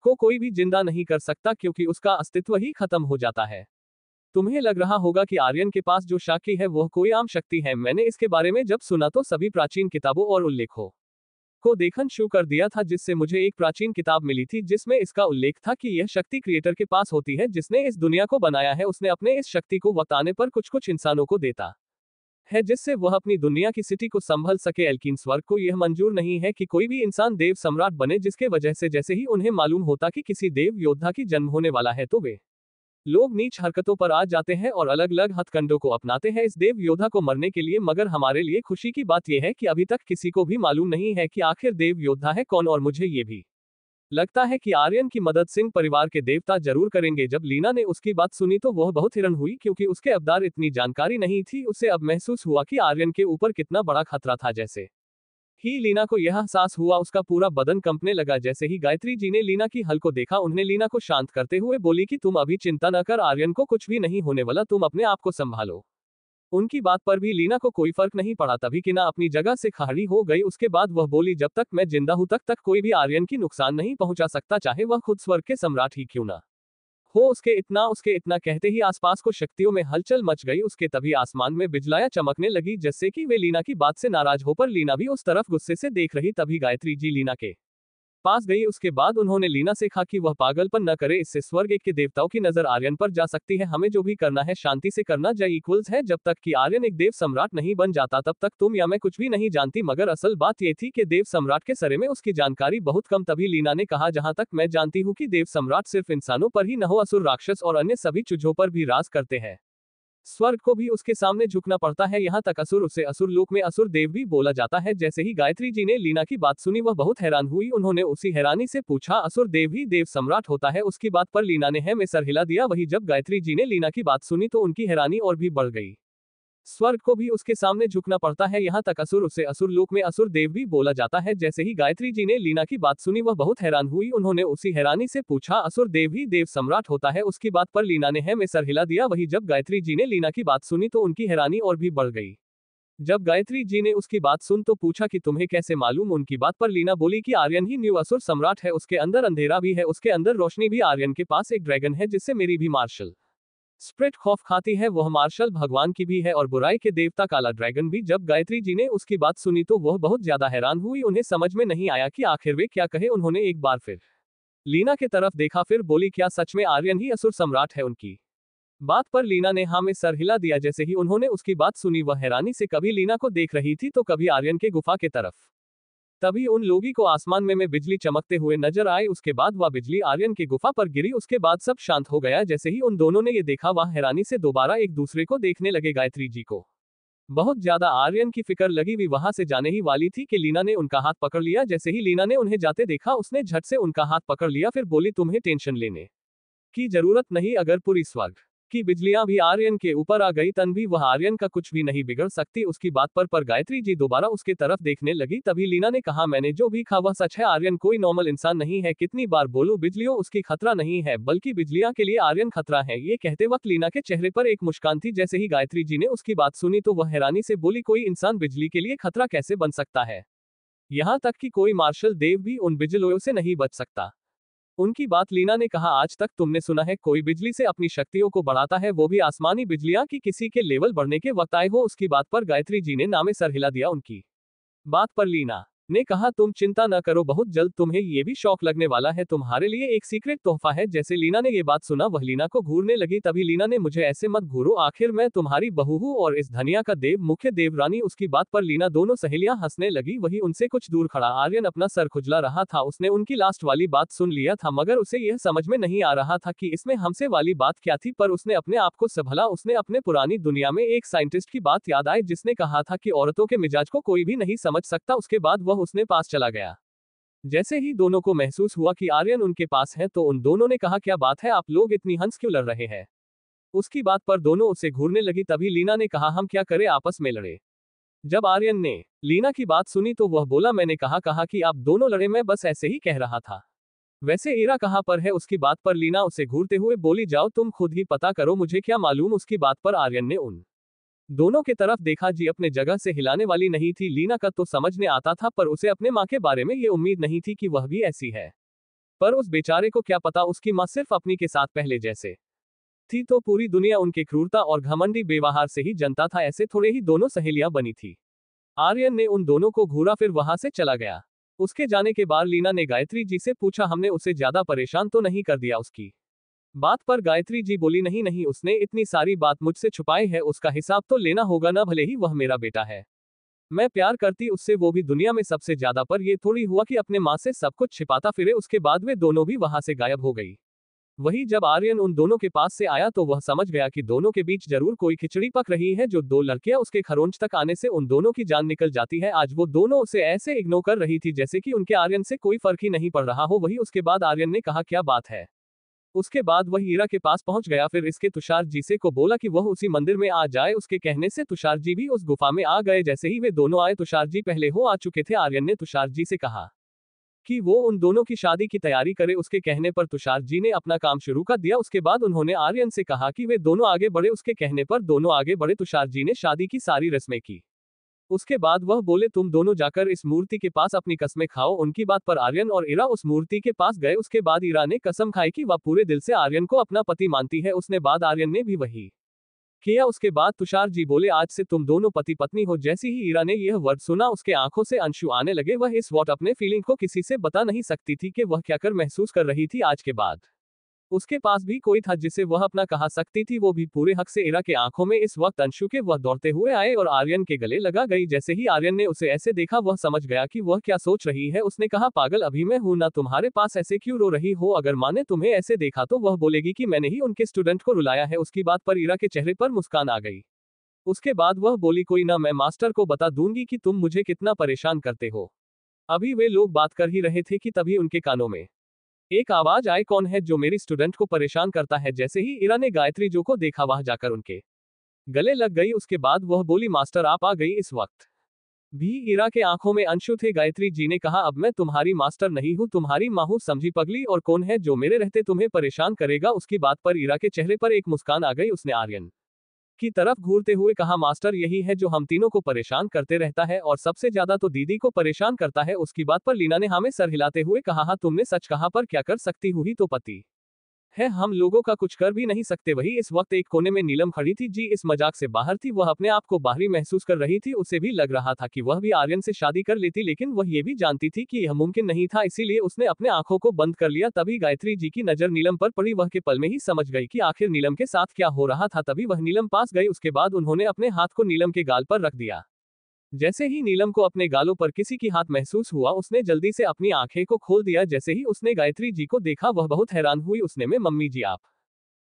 को कोई भी जिंदा नहीं कर सकता क्योंकि उसका अस्तित्व ही खत्म हो जाता है। तुम्हें लग रहा होगा कि आर्यन के पास जो शक्ति है वह कोई आम शक्ति है। मैंने इसके बारे में जब सुना तो सभी प्राचीन किताबों और उल्लेखों को देखना शुरू कर दिया था, जिससे मुझे एक प्राचीन किताब मिली थी जिसमें इसका उल्लेख था कि यह शक्ति क्रिएटर के पास होती है, जिसने इस दुनिया को बनाया है। उसने अपने इस शक्ति को वक्त आने पर कुछ कुछ इंसानों को देता है जिससे वह अपनी दुनिया की सिटी को संभल सके। लेकिन स्वर्ग को यह मंजूर नहीं है कि कोई भी इंसान देव सम्राट बने, जिसके वजह से जैसे ही उन्हें मालूम होता कि किसी देव योद्धा की जन्म होने वाला है तो वे लोग नीच हरकतों पर आ जाते हैं और अलग अलग हथकंडों को अपनाते हैं इस देव योद्धा को मरने के लिए। मगर हमारे लिए खुशी की बात यह है कि अभी तक किसी को भी मालूम नहीं है कि आखिर देव योद्धा है कौन, और मुझे ये भी लगता है कि आर्यन की मदद सिंह परिवार के देवता जरूर करेंगे। जब लीना ने उसकी बात सुनी तो वह बहुत हैरान हुई क्योंकि उसके अबदार इतनी जानकारी नहीं थी। उसे अब महसूस हुआ कि आर्यन के ऊपर कितना बड़ा खतरा था। जैसे ही लीना को यह एहसास हुआ उसका पूरा बदन कंपने लगा। जैसे ही गायत्री जी ने लीना की हल को देखा, उन्हें लीना को शांत करते हुए बोली कि तुम अभी चिंता न कर, आर्यन को कुछ भी नहीं होने वाला, तुम अपने आप को संभालो। उनकी बात पर भी लीना को कोई फर्क नहीं पड़ा। तभी किना अपनी जगह से खड़ी हो गई। उसके बाद वह बोली, जब तक मैं जिंदा हूं तक तक कोई भी आर्यन की नुकसान नहीं पहुंचा सकता, चाहे वह खुद स्वर्ग के सम्राट ही क्यों ना हो। उसके इतना कहते ही आसपास को शक्तियों में हलचल मच गई। उसके तभी आसमान में बिजलियां चमकने लगी जिससे कि वे लीना की बात से नाराज हो, पर लीना भी उस तरफ गुस्से से देख रही। तभी गायत्री जी लीना के पास गई। उसके बाद उन्होंने लीना से कहा कि वह पागलपन न करे, इससे स्वर्ग एक के देवताओं की नजर आर्यन पर जा सकती है। हमें जो भी करना है शांति से करना। जय इक्वल्स है, जब तक कि आर्यन एक देव सम्राट नहीं बन जाता तब तक तुम या मैं कुछ भी नहीं जानती। मगर असल बात यह थी कि देव सम्राट के सरे में उसकी जानकारी बहुत कम। तभी लीना ने कहा, जहां तक मैं जानती हूँ कि देव सम्राट सिर्फ इंसानों पर ही न हो, असुर, राक्षस और अन्य सभी चीजों पर भी राज करते हैं। स्वर्ग को भी उसके सामने झुकना पड़ता है, यहाँ तक असुर, उसे असुर लोक में असुर देव भी बोला जाता है। जैसे ही गायत्री जी ने लीना की बात सुनी वह बहुत हैरान हुई। उन्होंने उसी हैरानी से पूछा, असुर देव ही देव सम्राट होता है? उसकी बात पर लीना ने में सर हिला दिया। वही जब गायत्री जी ने लीना की बात सुनी तो उनकी हैरानी और भी बढ़ गई। स्वर्ग को भी उसके सामने झुकना पड़ता है, यहाँ तक असुर, उसे असुर लोक में असुर देव भी बोला जाता है। जैसे ही गायत्री जी ने लीना की बात सुनी वह बहुत हैरान हुई। उन्होंने उसी हैरानी से पूछा, असुर देव ही देव सम्राट होता है? उसकी बात पर लीना ने में सर हिला दिया। वही जब गायत्री जी ने लीना की बात सुनी तो उनकी हैरानी और भी बढ़ गई। जब गायत्री जी ने उसकी बात सुन तो पूछा कि तुम्हें कैसे मालूम? उनकी बात पर लीना बोली कि आर्यन ही न्यू असुर सम्राट है, उसके अंदर अंधेरा भी है, उसके अंदर रोशनी भी। आर्यन के पास एक ड्रैगन है जिससे मेरी भी मार्शल स्प्रिट खौफ खाती है, वह मार्शल भगवान की भी है और बुराई के देवता काला ड्रैगन भी। जब गायत्री जी ने उसकी बात सुनी तो वह बहुत ज्यादा हैरान हुई। उन्हें समझ में नहीं आया कि आखिर वे क्या कहे। उन्होंने एक बार फिर लीना के तरफ देखा, फिर बोली, क्या सच में आर्यन ही असुर सम्राट है? उनकी बात पर लीना ने हाँ में सर हिला दिया। जैसे ही उन्होंने उसकी बात सुनी वह हैरानी से कभी लीना को देख रही थी तो कभी आर्यन के गुफा के तरफ। तभी उन लोगों को आसमान में बिजली चमकते हुए नजर आई। उसके बाद वह बिजली आर्यन की गुफा पर गिरी। उसके बाद सब शांत हो गया। जैसे ही उन दोनों ने ये देखा वह हैरानी से दोबारा एक दूसरे को देखने लगे। गायत्री जी को बहुत ज्यादा आर्यन की फिक्र लगी। भी वहां से जाने ही वाली थी कि लीना ने उनका हाथ पकड़ लिया। जैसे ही लीना ने उन्हें जाते देखा उसने झट से उनका हाथ पकड़ लिया, फिर बोली, तुम्हें टेंशन लेने की जरूरत नहीं, अगर पूरी स्वर्ग की बिजलियां भी आर्यन के ऊपर आ गई तन भी वह आर्यन का कुछ भी नहीं बिगड़ सकती। उसकी बात पर गायत्री जी दोबारा उसके तरफ देखने लगी। तभी लीना ने कहा, मैंने जो भी कहा वह सच है, आर्यन कोई नॉर्मल इंसान नहीं है। कितनी बार बोलूं, बिजलियों उसकी खतरा नहीं है बल्कि बिजलियां के लिए आर्यन खतरा है। ये कहते वक्त लीना के चेहरे पर एक मुस्कान थी। जैसे ही गायत्री जी ने उसकी बात सुनी तो वह हैरानी से बोली, कोई इंसान बिजली के लिए खतरा कैसे बन सकता है? यहाँ तक कि कोई मार्शल देव भी उन बिजलियों से नहीं बच सकता। उनकी बात लीना ने कहा, आज तक तुमने सुना है कोई बिजली से अपनी शक्तियों को बढ़ाता है, वो भी आसमानी बिजलियां की किसी के लेवल बढ़ने के वक्त आए हो? उसकी बात पर गायत्री जी ने नामे सर हिला दिया। उनकी बात पर लीना ने कहा, तुम चिंता न करो, बहुत जल्द तुम्हें ये भी शौक लगने वाला है, तुम्हारे लिए एक सीक्रेट तोहफा है। जैसे लीना ने ये बात सुना वह लीना को घूरने लगी। तभी लीना ने, मुझे ऐसे मत घूरो, आखिर मैं तुम्हारी बहू हूँ और इस धनिया का देव मुख्य देवरानी। उसकी बात पर लीना दोनों सहेलियां हंसने लगी। वही उनसे कुछ दूर खड़ा आर्यन अपना सर खुजला रहा था। उसने उनकी लास्ट वाली बात सुन लिया था मगर उसे यह समझ में नहीं आ रहा था कि इसमें हमसे वाली बात क्या थी, पर उसने अपने आप को संभला। उसने अपने पुरानी दुनिया में एक साइंटिस्ट की बात याद आई जिसने कहा था कि औरतों के मिजाज को कोई भी नहीं समझ सकता। उसके बाद वह उसने पास चला गया। जैसे ही दोनों को महसूस हुआ कि आर्यन उनके पास है तो उन दोनों ने कहा, क्या बात है, आप लोग इतनी हंस क्यों लड़ रहे हैं? उसकी बात पर दोनों उसे घूरने लगी। तभी लीना ने कहा, हम क्या करें, आपस में लड़े। जब आर्यन ने लीना की बात सुनी तो वह बोला, मैंने कहा कि आप दोनों लड़े, मैं बस ऐसे ही कह रहा था। वैसे ईरा कहाँ पर है? उसकी बात पर लीना उसे घूरते हुए बोली, जाओ तुम खुद ही पता करो, मुझे क्या मालूम। उसकी बात पर आर्यन ने उन दोनों के तरफ देखा। जी अपने जगह से हिलाने वाली नहीं थी। लीना का तो समझने आता था, पर उसे अपने माँ के बारे में ये उम्मीद नहीं थी कि वह भी ऐसी है। पर उस बेचारे को क्या पता, उसकी माँ सिर्फ अपनी के साथ पहले जैसे थी तो पूरी दुनिया उनके क्रूरता और घमंडी व्यवहार से ही जनता था। ऐसे थोड़े ही दोनों सहेलियां बनी थी। आर्यन ने उन दोनों को घूरा, फिर वहां से चला गया। उसके जाने के बाद लीना ने गायत्री जी से पूछा, हमने उसे ज्यादा परेशान तो नहीं कर दिया? उसकी बात पर गायत्री जी बोली, नहीं नहीं, उसने इतनी सारी बात मुझसे छुपाई है, उसका हिसाब तो लेना होगा ना। भले ही वह मेरा बेटा है, मैं प्यार करती उससे, वो भी दुनिया में सबसे ज्यादा, पर ये थोड़ी हुआ कि अपने माँ से सब कुछ छिपाता फिरे। उसके बाद वे दोनों भी वहां से गायब हो गई। वही जब आर्यन उन दोनों के पास से आया तो वह समझ गया कि दोनों के बीच जरूर कोई खिचड़ी पक रही है। जो दो लड़कियां उसके खरोंच तक आने से उन दोनों की जान निकल जाती है, आज वो दोनों उसे ऐसे इग्नोर कर रही थी जैसे कि उनके आर्यन से कोई फर्क ही नहीं पड़ रहा हो। वही उसके बाद आर्यन ने कहा, क्या बात है? उसके बाद वह हीरा के पास पहुंच गया, फिर इसके तुषार जी से को बोला कि वह उसी मंदिर में आ जाए। उसके कहने से तुषार जी भी उस गुफा में आ गए। जैसे ही वे दोनों आए, तुषार जी पहले हो आ चुके थे। आर्यन ने तुषार जी से कहा कि वो उन दोनों की शादी की तैयारी करे। उसके कहने पर तुषार जी ने अपना काम शुरू कर दिया। उसके बाद उन्होंने आर्यन से कहा कि वे दोनों आगे बढ़े। उसके कहने पर दोनों आगे बढ़े। तुषार जी ने शादी की सारी रस्में की। उसके बाद वह बोले, तुम दोनों जाकर इस मूर्ति के पास अपनी कस्में खाओ। उनकी बात पर आर्यन और इरा उस मूर्ति के पास गए। उसके बाद इरा ने कसम खाई कि वह पूरे दिल से आर्यन को अपना पति मानती है। उसने बाद आर्यन ने भी वही किया। उसके बाद तुषार जी बोले, आज से तुम दोनों पति पत्नी हो। जैसी ही ईरा ने यह वर्ड सुना, उसके आंखों से अंशु आने लगे। वह इस वक्त अपने फीलिंग को किसी से बता नहीं सकती थी कि वह क्या कर महसूस कर रही थी। आज के बाद उसके पास भी कोई था जिसे वह अपना कहा सकती थी। वो भी पूरे हक से। ईरा के आंखों में इस वक्त अंशु के वह दौड़ते हुए आए और आर्यन के गले लगा गई। जैसे ही आर्यन ने उसे ऐसे देखा, वह समझ गया कि वह क्या सोच रही है। उसने कहा, पागल अभी मैं हूं ना तुम्हारे पास, ऐसे क्यों रो रही हो? अगर माँ ने तुम्हें ऐसे देखा तो वह बोलेगी कि मैंने ही उनके स्टूडेंट को रुलाया है। उसकी बात पर ईरा के चेहरे पर मुस्कान आ गई। उसके बाद वह बोली, कोई ना, मैं मास्टर को बता दूंगी कि तुम मुझे कितना परेशान करते हो। अभी वे लोग बात कर ही रहे थे कि तभी उनके कानों में एक आवाज आई, कौन है जो मेरी स्टूडेंट को परेशान करता है? जैसे ही ईरा ने गायत्री जो को देखा, वह जाकर उनके गले लग गई। उसके बाद वह बोली, मास्टर आप आ गई। इस वक्त भी ईरा के आंखों में अंशु थे। गायत्री जी ने कहा, अब मैं तुम्हारी मास्टर नहीं हूं, तुम्हारी माँ हूं, समझी पगली? और कौन है जो मेरे रहते तुम्हें परेशान करेगा? उसकी बात पर ईरा के चेहरे पर एक मुस्कान आ गई। उसने आर्यन की तरफ घूरते हुए कहा, मास्टर यही है जो हम तीनों को परेशान करते रहता है, और सबसे ज्यादा तो दीदी को परेशान करता है। उसकी बात पर लीना ने हमें सर हिलाते हुए कहा, हाँ तुमने सच कहा, पर क्या कर सकती हुई तो पति है, हम लोगों का कुछ कर भी नहीं सकते। वही इस वक्त एक कोने में नीलम खड़ी थी। जी इस मजाक से बाहर थी। वह अपने आप को बाहरी महसूस कर रही थी। उसे भी लग रहा था कि वह भी आर्यन से शादी कर लेती, लेकिन वह ये भी जानती थी कि यह मुमकिन नहीं था। इसीलिए उसने अपने आंखों को बंद कर लिया। तभी गायत्री जी की नजर नीलम पर पड़ी। वह के पल में ही समझ गई कि आखिर नीलम के साथ क्या हो रहा था। तभी वह नीलम पास गई। उसके बाद उन्होंने अपने हाथ को नीलम के गाल पर रख दिया। जैसे ही नीलम को अपने गालों पर किसी की हाथ महसूस हुआ, उसने जल्दी से अपनी आंखें को खोल दिया। जैसे ही उसने गायत्री जी को देखा, वह बहुत हैरान हुई। उसने में मम्मी जी आप।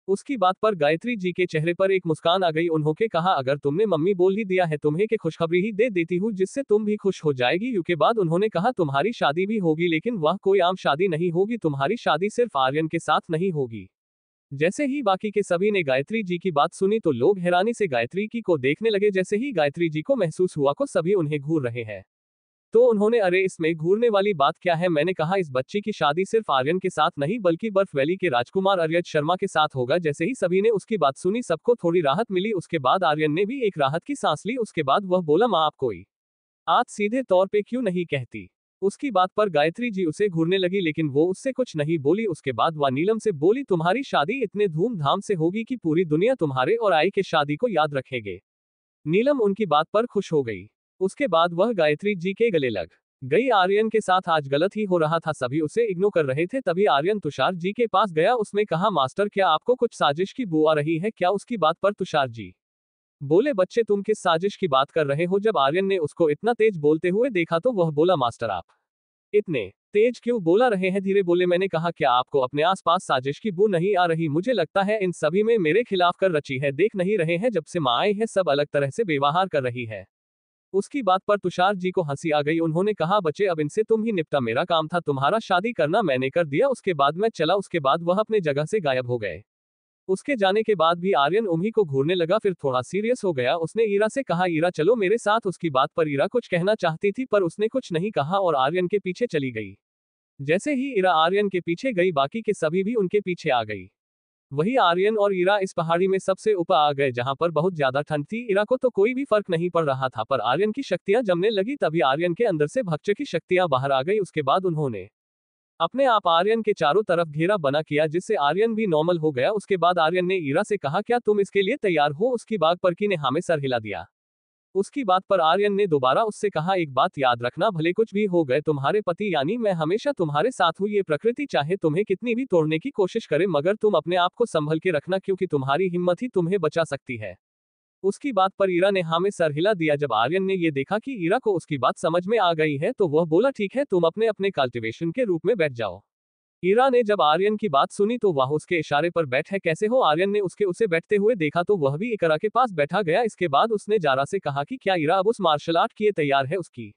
उसकी बात पर गायत्री जी के चेहरे पर एक मुस्कान आ गई। उन्होंने कहा, अगर तुमने मम्मी बोल ही दिया है, तुम्हें के खुशखबरी ही दे देती हूँ जिससे तुम भी खुश हो जाएगी। के बाद उन्होंने कहा, तुम्हारी शादी भी होगी, लेकिन वह कोई आम शादी नहीं होगी। तुम्हारी शादी सिर्फ आर्यन के साथ नहीं होगी। जैसे ही बाकी के सभी ने गायत्री जी की बात सुनी तो लोग हैरानी से गायत्री की को देखने लगे। जैसे ही गायत्री जी को महसूस हुआ को सभी उन्हें घूर रहे हैं, तो उन्होंने, अरे इसमें घूरने वाली बात क्या है? मैंने कहा इस बच्ची की शादी सिर्फ आर्यन के साथ नहीं बल्कि बर्फ वैली के राजकुमार अरियज शर्मा के साथ होगा। जैसे ही सभी ने उसकी बात सुनी, सबको थोड़ी राहत मिली। उसके बाद आर्यन ने भी एक राहत की सांस ली। उसके बाद वह बोला, माँ आप कोई आज सीधे तौर पे क्यों नहीं कहती? उसकी बात पर गायत्री जी उसे घूरने लगी, लेकिन वो उससे कुछ नहीं बोली। उसके बाद वह नीलम से बोली, तुम्हारी शादी इतने धूमधाम से होगी कि पूरी दुनिया तुम्हारे और आई के शादी को याद रखेगे। नीलम उनकी बात पर खुश हो गई। उसके बाद वह गायत्री जी के गले लग गई। आर्यन के साथ आज गलत ही हो रहा था, सभी उसे इग्नोर कर रहे थे। तभी आर्यन तुषार जी के पास गया। उसने कहा, मास्टर क्या आपको कुछ साजिश की बू आ रही है क्या? उसकी बात पर तुषार जी बोले, बच्चे तुम किस साजिश की बात कर रहे हो? जब आर्यन ने उसको इतना तेज बोलते हुए देखा तो वह बोला, मास्टर आप इतने तेज क्यों बोला रहे हैं? धीरे बोले, मैंने कहा क्या आपको अपने आसपास साजिश की बू नहीं आ रही? मुझे लगता है इन सभी में मेरे खिलाफ कर रची है। देख नहीं रहे हैं जब से माँ आई है, सब अलग तरह से व्यवहार कर रही है। उसकी बात पर तुषार जी को हंसी आ गई। उन्होंने कहा, बच्चे अब इनसे तुम ही निपटा, मेरा काम था तुम्हारा शादी करना, मैंने कर दिया। उसके बाद मैं चला। उसके बाद वह अपने जगह से गायब हो गए। उसके जाने के बाद भी आर्यन उन्हीं को घूरने लगा, फिर थोड़ा सीरियस हो गया। उसने ईरा से कहा, ईरा चलो मेरे साथ। उसकी बात पर ईरा कुछ कहना चाहती थी, पर उसने कुछ नहीं कहा और आर्यन के पीछे चली गई। जैसे ही इरा आर्यन के पीछे गई बाकी के सभी भी उनके पीछे आ गई। वही आर्यन और इरा इस पहाड़ी में सबसे ऊपर आ गए जहां पर बहुत ज्यादा ठंड थी। इरा को तो कोई भी फर्क नहीं पड़ रहा था, पर आर्यन की शक्तियां जमने लगी। तभी आर्यन के अंदर से भक्ष्य की शक्तियां बाहर आ गई। उसके बाद उन्होंने अपने आप आर्यन के चारों तरफ घेरा बना किया, जिससे आर्यन भी नॉर्मल हो गया। उसके बाद आर्यन ने इरा से कहा, क्या तुम इसके लिए तैयार हो? उसकी बात पर की ने हाँ में सर हिला दिया। उसकी बात पर आर्यन ने दोबारा उससे कहा, एक बात याद रखना, भले कुछ भी हो गए तुम्हारे पति यानी मैं हमेशा तुम्हारे साथ हूँ। ये प्रकृति चाहे तुम्हें कितनी भी तोड़ने की कोशिश करे, मगर तुम अपने आप को संभल के रखना, क्योंकि तुम्हारी हिम्मत ही तुम्हें बचा सकती है। उसकी बात पर इरा ने हाँ में सर हिला दिया। जब आर्यन ने ये देखा कि इरा को उसकी बात समझ में आ गई है, तो वह बोला, ठीक है, तुम अपने अपने कल्टीवेशन के रूप में बैठ जाओ। इरा ने जब आर्यन की बात सुनी तो वह उसके इशारे पर बैठे। कैसे हो? आर्यन ने उसे बैठते हुए देखा तो वह भी इरा के पास बैठा गया। इसके बाद उसने जारा से कहा कि क्या इरा अब उस मार्शल आर्ट किए तैयार है? उसकी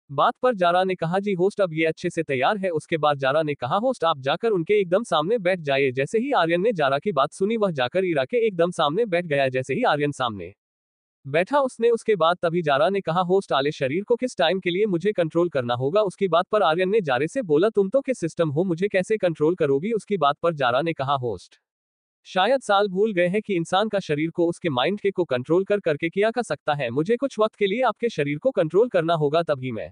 बात पर जारा ने कहा, जी होस्ट, अब ये अच्छे से तैयार है। उसके बाद जारा ने कहा, होस्ट आप जाकर उनके एकदम सामने बैठ जाइए। जैसे ही आर्यन ने जारा की बात सुनी, वह जाकर इरा के एकदम सामने बैठ गया। जैसे ही आर्यन सामने बैठा उसके बाद तभी जारा ने कहा, होस्ट आले शरीर को किस टाइम के लिए मुझे कंट्रोल करना होगा। उसकी बात पर आर्यन ने जारे से बोला, तुम तो किस सिस्टम हो, मुझे कैसे कंट्रोल करोगी? उसकी बात पर जारा ने कहा, होस्ट शायद साल भूल गए हैं कि इंसान का शरीर को उसके माइंड के को कंट्रोल करके किया कर सकता है। मुझे कुछ वक्त के लिए आपके शरीर को कंट्रोल करना होगा, तभी मैं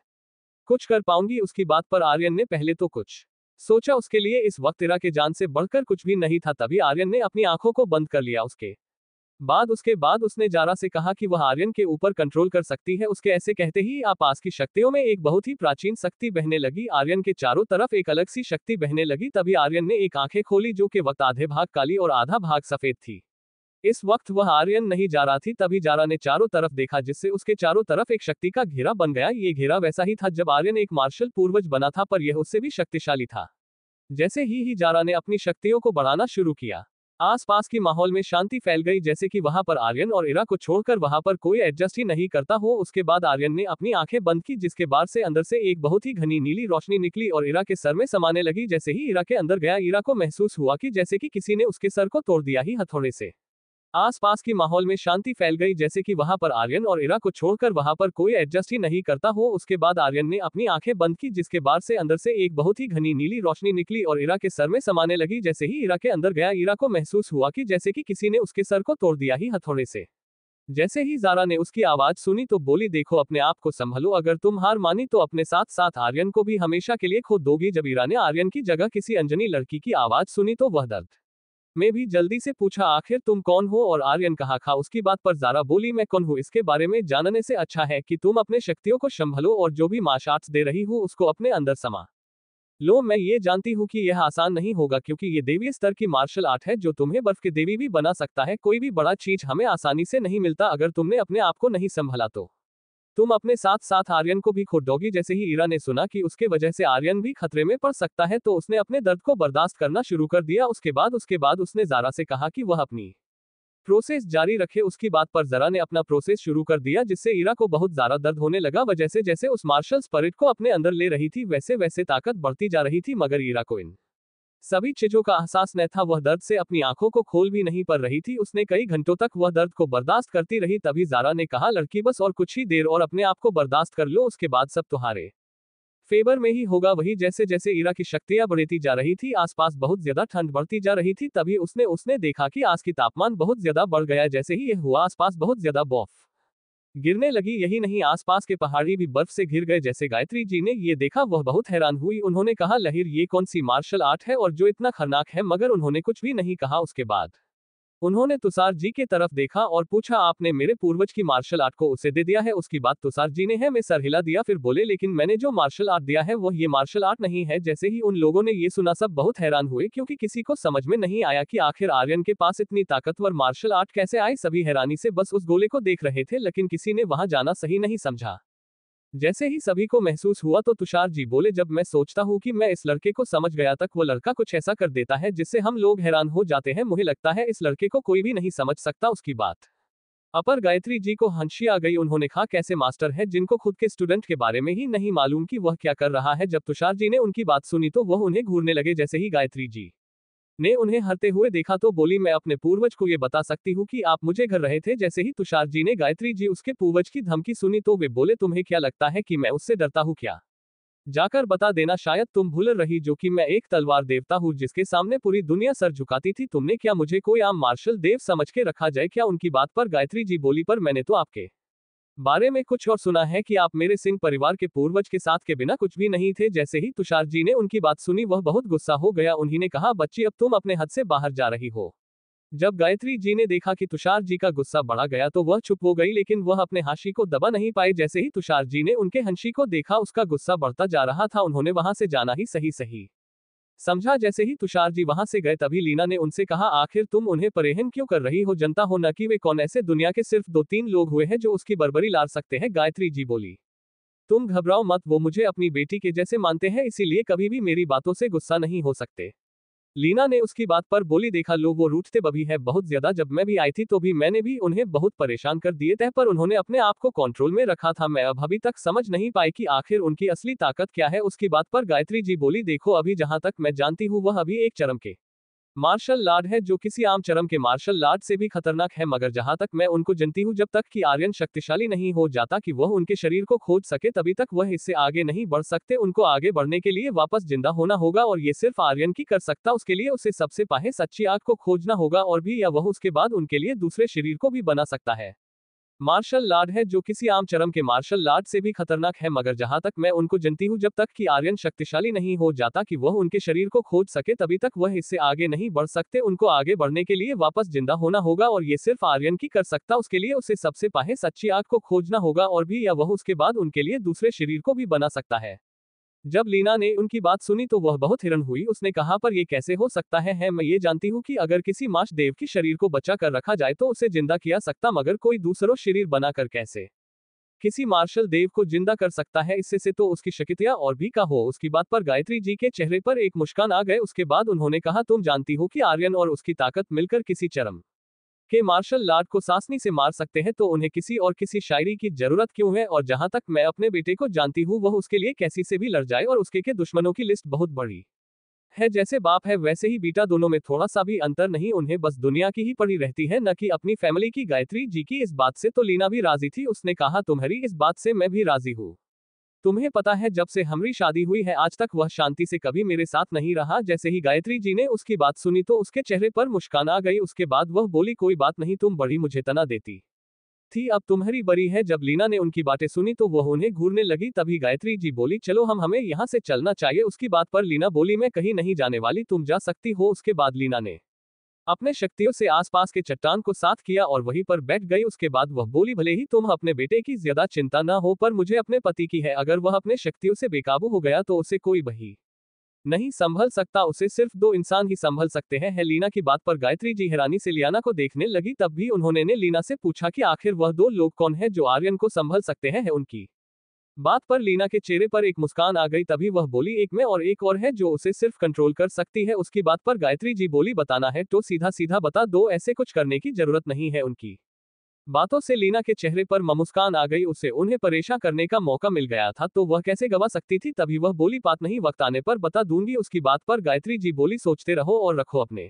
कुछ कर पाऊंगी। उसकी बात पर आर्यन ने पहले तो कुछ सोचा, उसके लिए इस वक्त इरा के जान से बढ़कर कुछ भी नहीं था। तभी आर्यन ने अपनी आंखों को बंद कर लिया। उसके बाद उसने जारा से कहा कि वह आर्यन के ऊपर कंट्रोल कर सकती है। उसके ऐसे कहते ही आपास की शक्तियों में एक बहुत ही प्राचीन शक्ति बहने लगी। आर्यन के चारों तरफ एक अलग सी शक्ति बहने लगी। तभी आर्यन ने एक आंखें खोली, जो कि वक्त आधे भाग काली और आधा भाग सफेद थी। इस वक्त वह आर्यन नहीं जा रहा थी। तभी जारा ने चारों तरफ देखा, जिससे उसके चारों तरफ एक शक्ति का घेरा बन गया। ये घेरा वैसा ही था जब आर्यन एक मार्शल पूर्वज बना था, पर यह उससे भी शक्तिशाली था। जैसे ही जारा ने अपनी शक्तियों को बढ़ाना शुरू किया, आसपास की माहौल में शांति फैल गई, जैसे कि वहां पर आर्यन और इरा को छोड़कर वहां पर कोई एडजस्ट ही नहीं करता हो। उसके बाद आर्यन ने अपनी आंखें बंद की, जिसके बाद से अंदर से एक बहुत ही घनी नीली रोशनी निकली और इरा के सर में समाने लगी। जैसे ही इरा के अंदर गया, इरा को महसूस हुआ कि जैसे कि किसी ने उसके सर को तोड़ दिया ही हथौड़े से। आसपास की माहौल में शांति फैल गई, जैसे कि वहां पर आर्यन और इरा को छोड़कर वहां पर कोई एडजस्ट ही नहीं करता हो। उसके बाद आर्यन ने अपनी आंखें बंद की, जिसके बाद से अंदर से एक बहुत ही घनी नीली रोशनी निकली और इरा के सर में समाने लगी। जैसे ही इरा के अंदर गया, इरा को महसूस हुआ कि जैसे कि किसी ने उसके सर को तोड़ दिया ही हथौड़े से। जैसे ही जारा ने उसकी आवाज सुनी तो बोली, देखो अपने आप को संभलो, अगर तुम हार मानी तो अपने साथ साथ आर्यन को भी हमेशा के लिए खो दोगी। जब इरा ने आर्यन की जगह किसी अनजानी लड़की की आवाज सुनी तो वह दर्द में भी जल्दी से पूछा, आखिर तुम कौन हो और आर्यन कहाँ खा? उसकी बात पर जारा बोली, मैं कौन हूँ इसके बारे में जानने से अच्छा है कि तुम अपने शक्तियों को संभलो और जो भी मार्शल आर्ट्स दे रही हूँ उसको अपने अंदर समा लो। मैं ये जानती हूँ कि यह आसान नहीं होगा, क्योंकि ये देवीय स्तर की मार्शल आर्ट है जो तुम्हें बर्फ के देवी भी बना सकता है। कोई भी बड़ा चीज हमें आसानी से नहीं मिलता। अगर तुमने अपने आप को नहीं संभला तो तुम अपने साथ साथ आर्यन को भी खो दोगी। जैसे ही इरा ने सुना कि उसके वजह से आर्यन भी खतरे में पड़ सकता है, तो उसने अपने दर्द को बर्दाश्त करना शुरू कर दिया। उसके बाद उसने जारा से कहा कि वह अपनी प्रोसेस जारी रखे। उसकी बात पर जारा ने अपना प्रोसेस शुरू कर दिया, जिससे इरा को बहुत ज्यादा दर्द होने लगा। वह जैसे जैसे उस मार्शल स्पिरिट को अपने अंदर ले रही थी, वैसे वैसे ताकत बढ़ती जा रही थी, मगर इरा को इन सभी चीजों का एहसास न था। वह दर्द से अपनी आंखों को खोल भी नहीं पा रही थी। उसने कई घंटों तक वह दर्द को बर्दाश्त करती रही। तभी जारा ने कहा, लड़की बस और कुछ ही देर और अपने आप को बर्दाश्त कर लो, उसके बाद सब तुम्हारे फेवर में ही होगा। वही जैसे जैसे इरा की शक्तियां बढ़ती जा रही थी, आसपास बहुत ज्यादा ठंड बढ़ती जा रही थी। तभी उसने देखा कि आज की तापमान बहुत ज्यादा बढ़ गया। जैसे ही यह हुआ, आसपास बहुत ज्यादा बर्फ गिरने लगी। यही नहीं, आसपास के पहाड़ी भी बर्फ से घिर गए। जैसे गायत्री जी ने ये देखा, वह बहुत हैरान हुई। उन्होंने कहा, लहिर ये कौन सी मार्शल आर्ट है और जो इतना खतरनाक है? मगर उन्होंने कुछ भी नहीं कहा। उसके बाद उन्होंने तुषार जी के तरफ देखा और पूछा, आपने मेरे पूर्वज की मार्शल आर्ट को उसे दे दिया है? उसकी बात तुषार जी ने है में सर हिला दिया। फिर बोले, लेकिन मैंने जो मार्शल आर्ट दिया है वह ये मार्शल आर्ट नहीं है। जैसे ही उन लोगों ने ये सुना, सब बहुत हैरान हुए, क्योंकि किसी को समझ में नहीं आया कि आखिर आर्यन के पास इतनी ताकतवर मार्शल आर्ट कैसे आई। सभी हैरानी से बस उस गोले को देख रहे थे, लेकिन किसी ने वहां जाना सही नहीं समझा। जैसे ही सभी को महसूस हुआ तो तुषार जी बोले, जब मैं सोचता हूँ कि मैं इस लड़के को समझ गया, तक वो लड़का कुछ ऐसा कर देता है जिससे हम लोग हैरान हो जाते हैं। मुझे लगता है इस लड़के को कोई भी नहीं समझ सकता। उसकी बात अपर गायत्री जी को हंसी आ गई। उन्होंने कहा, कैसे मास्टर है जिनको खुद के स्टूडेंट के बारे में ही नहीं मालूम कि वह क्या कर रहा है। जब तुषार जी ने उनकी बात सुनी तो वह उन्हें घूरने लगे। जैसे ही गायत्री जी ने उन्हें हरते हुए देखा तो बोली, मैं अपने पूर्वज को ये बता सकती हूँ कि आप मुझे घर रहे थे। जैसे ही तुषार जी ने गायत्री जी उसके पूर्वज की धमकी सुनी तो वे बोले, तुम्हें क्या लगता है कि मैं उससे डरता हूँ क्या? जाकर बता देना, शायद तुम भूल रही जो कि मैं एक तलवार देवता हूँ जिसके सामने पूरी दुनिया सर झुकाती थी। तुमने क्या मुझे कोई आम मार्शल देव समझ के रखा जाए क्या? उनकी बात पर गायत्री जी बोली, पर मैंने तो आपके बारे में कुछ और सुना है कि आप मेरे सिंह परिवार के पूर्वज के साथ के बिना कुछ भी नहीं थे। जैसे ही तुषार जी ने उनकी बात सुनी वह बहुत गुस्सा हो गया। उन्होंने कहा, बच्ची अब तुम अपने हद से बाहर जा रही हो। जब गायत्री जी ने देखा कि तुषार जी का गुस्सा बढ़ा गया तो वह चुप हो गई, लेकिन वह अपने हाशी को दबा नहीं पाए। जैसे ही तुषार जी ने उनके हंसी को देखा उसका गुस्सा बढ़ता जा रहा था। उन्होंने वहां से जाना ही सही समझा। जैसे ही तुषार जी वहां से गए तभी लीना ने उनसे कहा, आखिर तुम उन्हें परेशान क्यों कर रही हो? जनता हो न कि वे कौन, ऐसे दुनिया के सिर्फ 2-3 लोग हुए हैं जो उसकी बर्बरी लार सकते हैं। गायत्री जी बोली, तुम घबराओ मत, वो मुझे अपनी बेटी के जैसे मानते हैं, इसीलिए कभी भी मेरी बातों से गुस्सा नहीं हो सकते। लीना ने उसकी बात पर बोली, देखा लो वो रूठते बभी है बहुत ज्यादा। जब मैं भी आई थी तो भी मैंने भी उन्हें बहुत परेशान कर दिए थे, पर उन्होंने अपने आप को कंट्रोल में रखा था। मैं अब अभी तक समझ नहीं पाई कि आखिर उनकी असली ताकत क्या है। उसकी बात पर गायत्री जी बोली, देखो अभी जहां तक मैं जानती हूँ वह अभी एक चरम के मार्शल आर्ट है जो किसी आम चरम के मार्शल आर्ट से भी खतरनाक है। मगर जहां तक मैं उनको जानती हूँ, जब तक कि आर्यन शक्तिशाली नहीं हो जाता कि वह उनके शरीर को खोज सके तभी तक वह इससे आगे नहीं बढ़ सकते। उनको आगे बढ़ने के लिए वापस जिंदा होना होगा और ये सिर्फ आर्यन की कर सकता। उसके लिए उसे सबसे पहले सच्ची आग को खोजना होगा और भी, या वह उसके बाद उनके लिए दूसरे शरीर को भी बना सकता है। मार्शल आर्ट है जो किसी आम चरम के मार्शल आर्ट से भी खतरनाक है। मगर जहां तक मैं उनको जानती हूँ, जब तक कि आर्यन शक्तिशाली नहीं हो जाता कि वह उनके शरीर को खोज सके तभी तक वह इससे आगे नहीं बढ़ सकते। उनको आगे बढ़ने के लिए वापस जिंदा होना होगा और ये सिर्फ आर्यन की कर सकता। उसके लिए उसे सबसे पहले सच्ची आग को खोजना होगा और भी, या वह उसके बाद उनके लिए दूसरे शरीर को भी बना सकता है। जब लीना ने उनकी बात सुनी तो वह बहुत हैरान हुई। उसने कहा, पर यह कैसे हो सकता है? मैं ये जानती हूँ कि अगर किसी माश देव की शरीर को बचा कर रखा जाए तो उसे जिंदा किया सकता, मगर कोई दूसरों शरीर बनाकर कैसे किसी मार्शल देव को जिंदा कर सकता है? इससे से तो उसकी शक्तियां और भी का हो। उसकी बात पर गायत्री जी के चेहरे पर एक मुस्कान आ गए। उसके बाद उन्होंने कहा, तुम जानती हो कि आर्यन और उसकी ताकत मिलकर किसी चरम के मार्शल आर्ट को आसानी से मार सकते हैं, तो उन्हें किसी और किसी शायरी की जरूरत क्यों है? और जहां तक मैं अपने बेटे को जानती हूँ वह उसके लिए कैसी से भी लड़ जाए और उसके के दुश्मनों की लिस्ट बहुत बड़ी है। जैसे बाप है वैसे ही बेटा, दोनों में थोड़ा सा भी अंतर नहीं। उन्हें बस दुनिया की ही पड़ी रहती है, न कि अपनी फैमिली की। गायत्री जी की इस बात से तो लीना भी राजी थी। उसने कहा, तुम्हारी इस बात से मैं भी राजी हूँ। तुम्हें पता है जब से हमारी शादी हुई है आज तक वह शांति से कभी मेरे साथ नहीं रहा। जैसे ही गायत्री जी ने उसकी बात सुनी तो उसके चेहरे पर मुस्कान आ गई। उसके बाद वह बोली, कोई बात नहीं, तुम बड़ी मुझे तना देती थी, अब तुम्हारी बड़ी है। जब लीना ने उनकी बातें सुनी तो वह उन्हें घूरने लगी। तभी गायत्री जी बोली, चलो हमें यहाँ से चलना चाहिए। उसकी बात पर लीना बोली, मैं कहीं नहीं जाने वाली, तुम जा सकती हो। उसके बाद लीना ने अपने शक्तियों से आसपास के चट्टान को साथ किया और वहीं पर बैठ गई। उसके बाद वह बोली, भले ही तुम अपने बेटे की ज्यादा चिंता ना हो, पर मुझे अपने पति की है। अगर वह अपने शक्तियों से बेकाबू हो गया तो उसे कोई बही नहीं संभल सकता, उसे सिर्फ 2 इंसान ही संभल सकते हैं। लीना की बात पर गायत्री जी हैरानी से लियाना को देखने लगी। तब भी उन्होंने लीना से पूछा कि आखिर वह 2 लोग कौन है जो आर्यन को संभल सकते हैं? उनकी बात पर लीना के चेहरे पर एक मुस्कान आ गई। तभी वह बोली, एक मैं और एक और है जो उसे सिर्फ कंट्रोल कर सकती है। उसकी बात पर गायत्री जी बोली, बताना है तो सीधा सीधा बता दो, ऐसे कुछ करने की जरूरत नहीं है। उनकी बातों से लीना के चेहरे पर मुस्कान आ गई। उसे उन्हें परेशान करने का मौका मिल गया था तो वह कैसे गवा सकती थी। तभी वह बोली, बात नहीं, वक्त आने पर बता दूंगी। उसकी बात पर गायत्री जी बोली, सोचते रहो और रखो अपने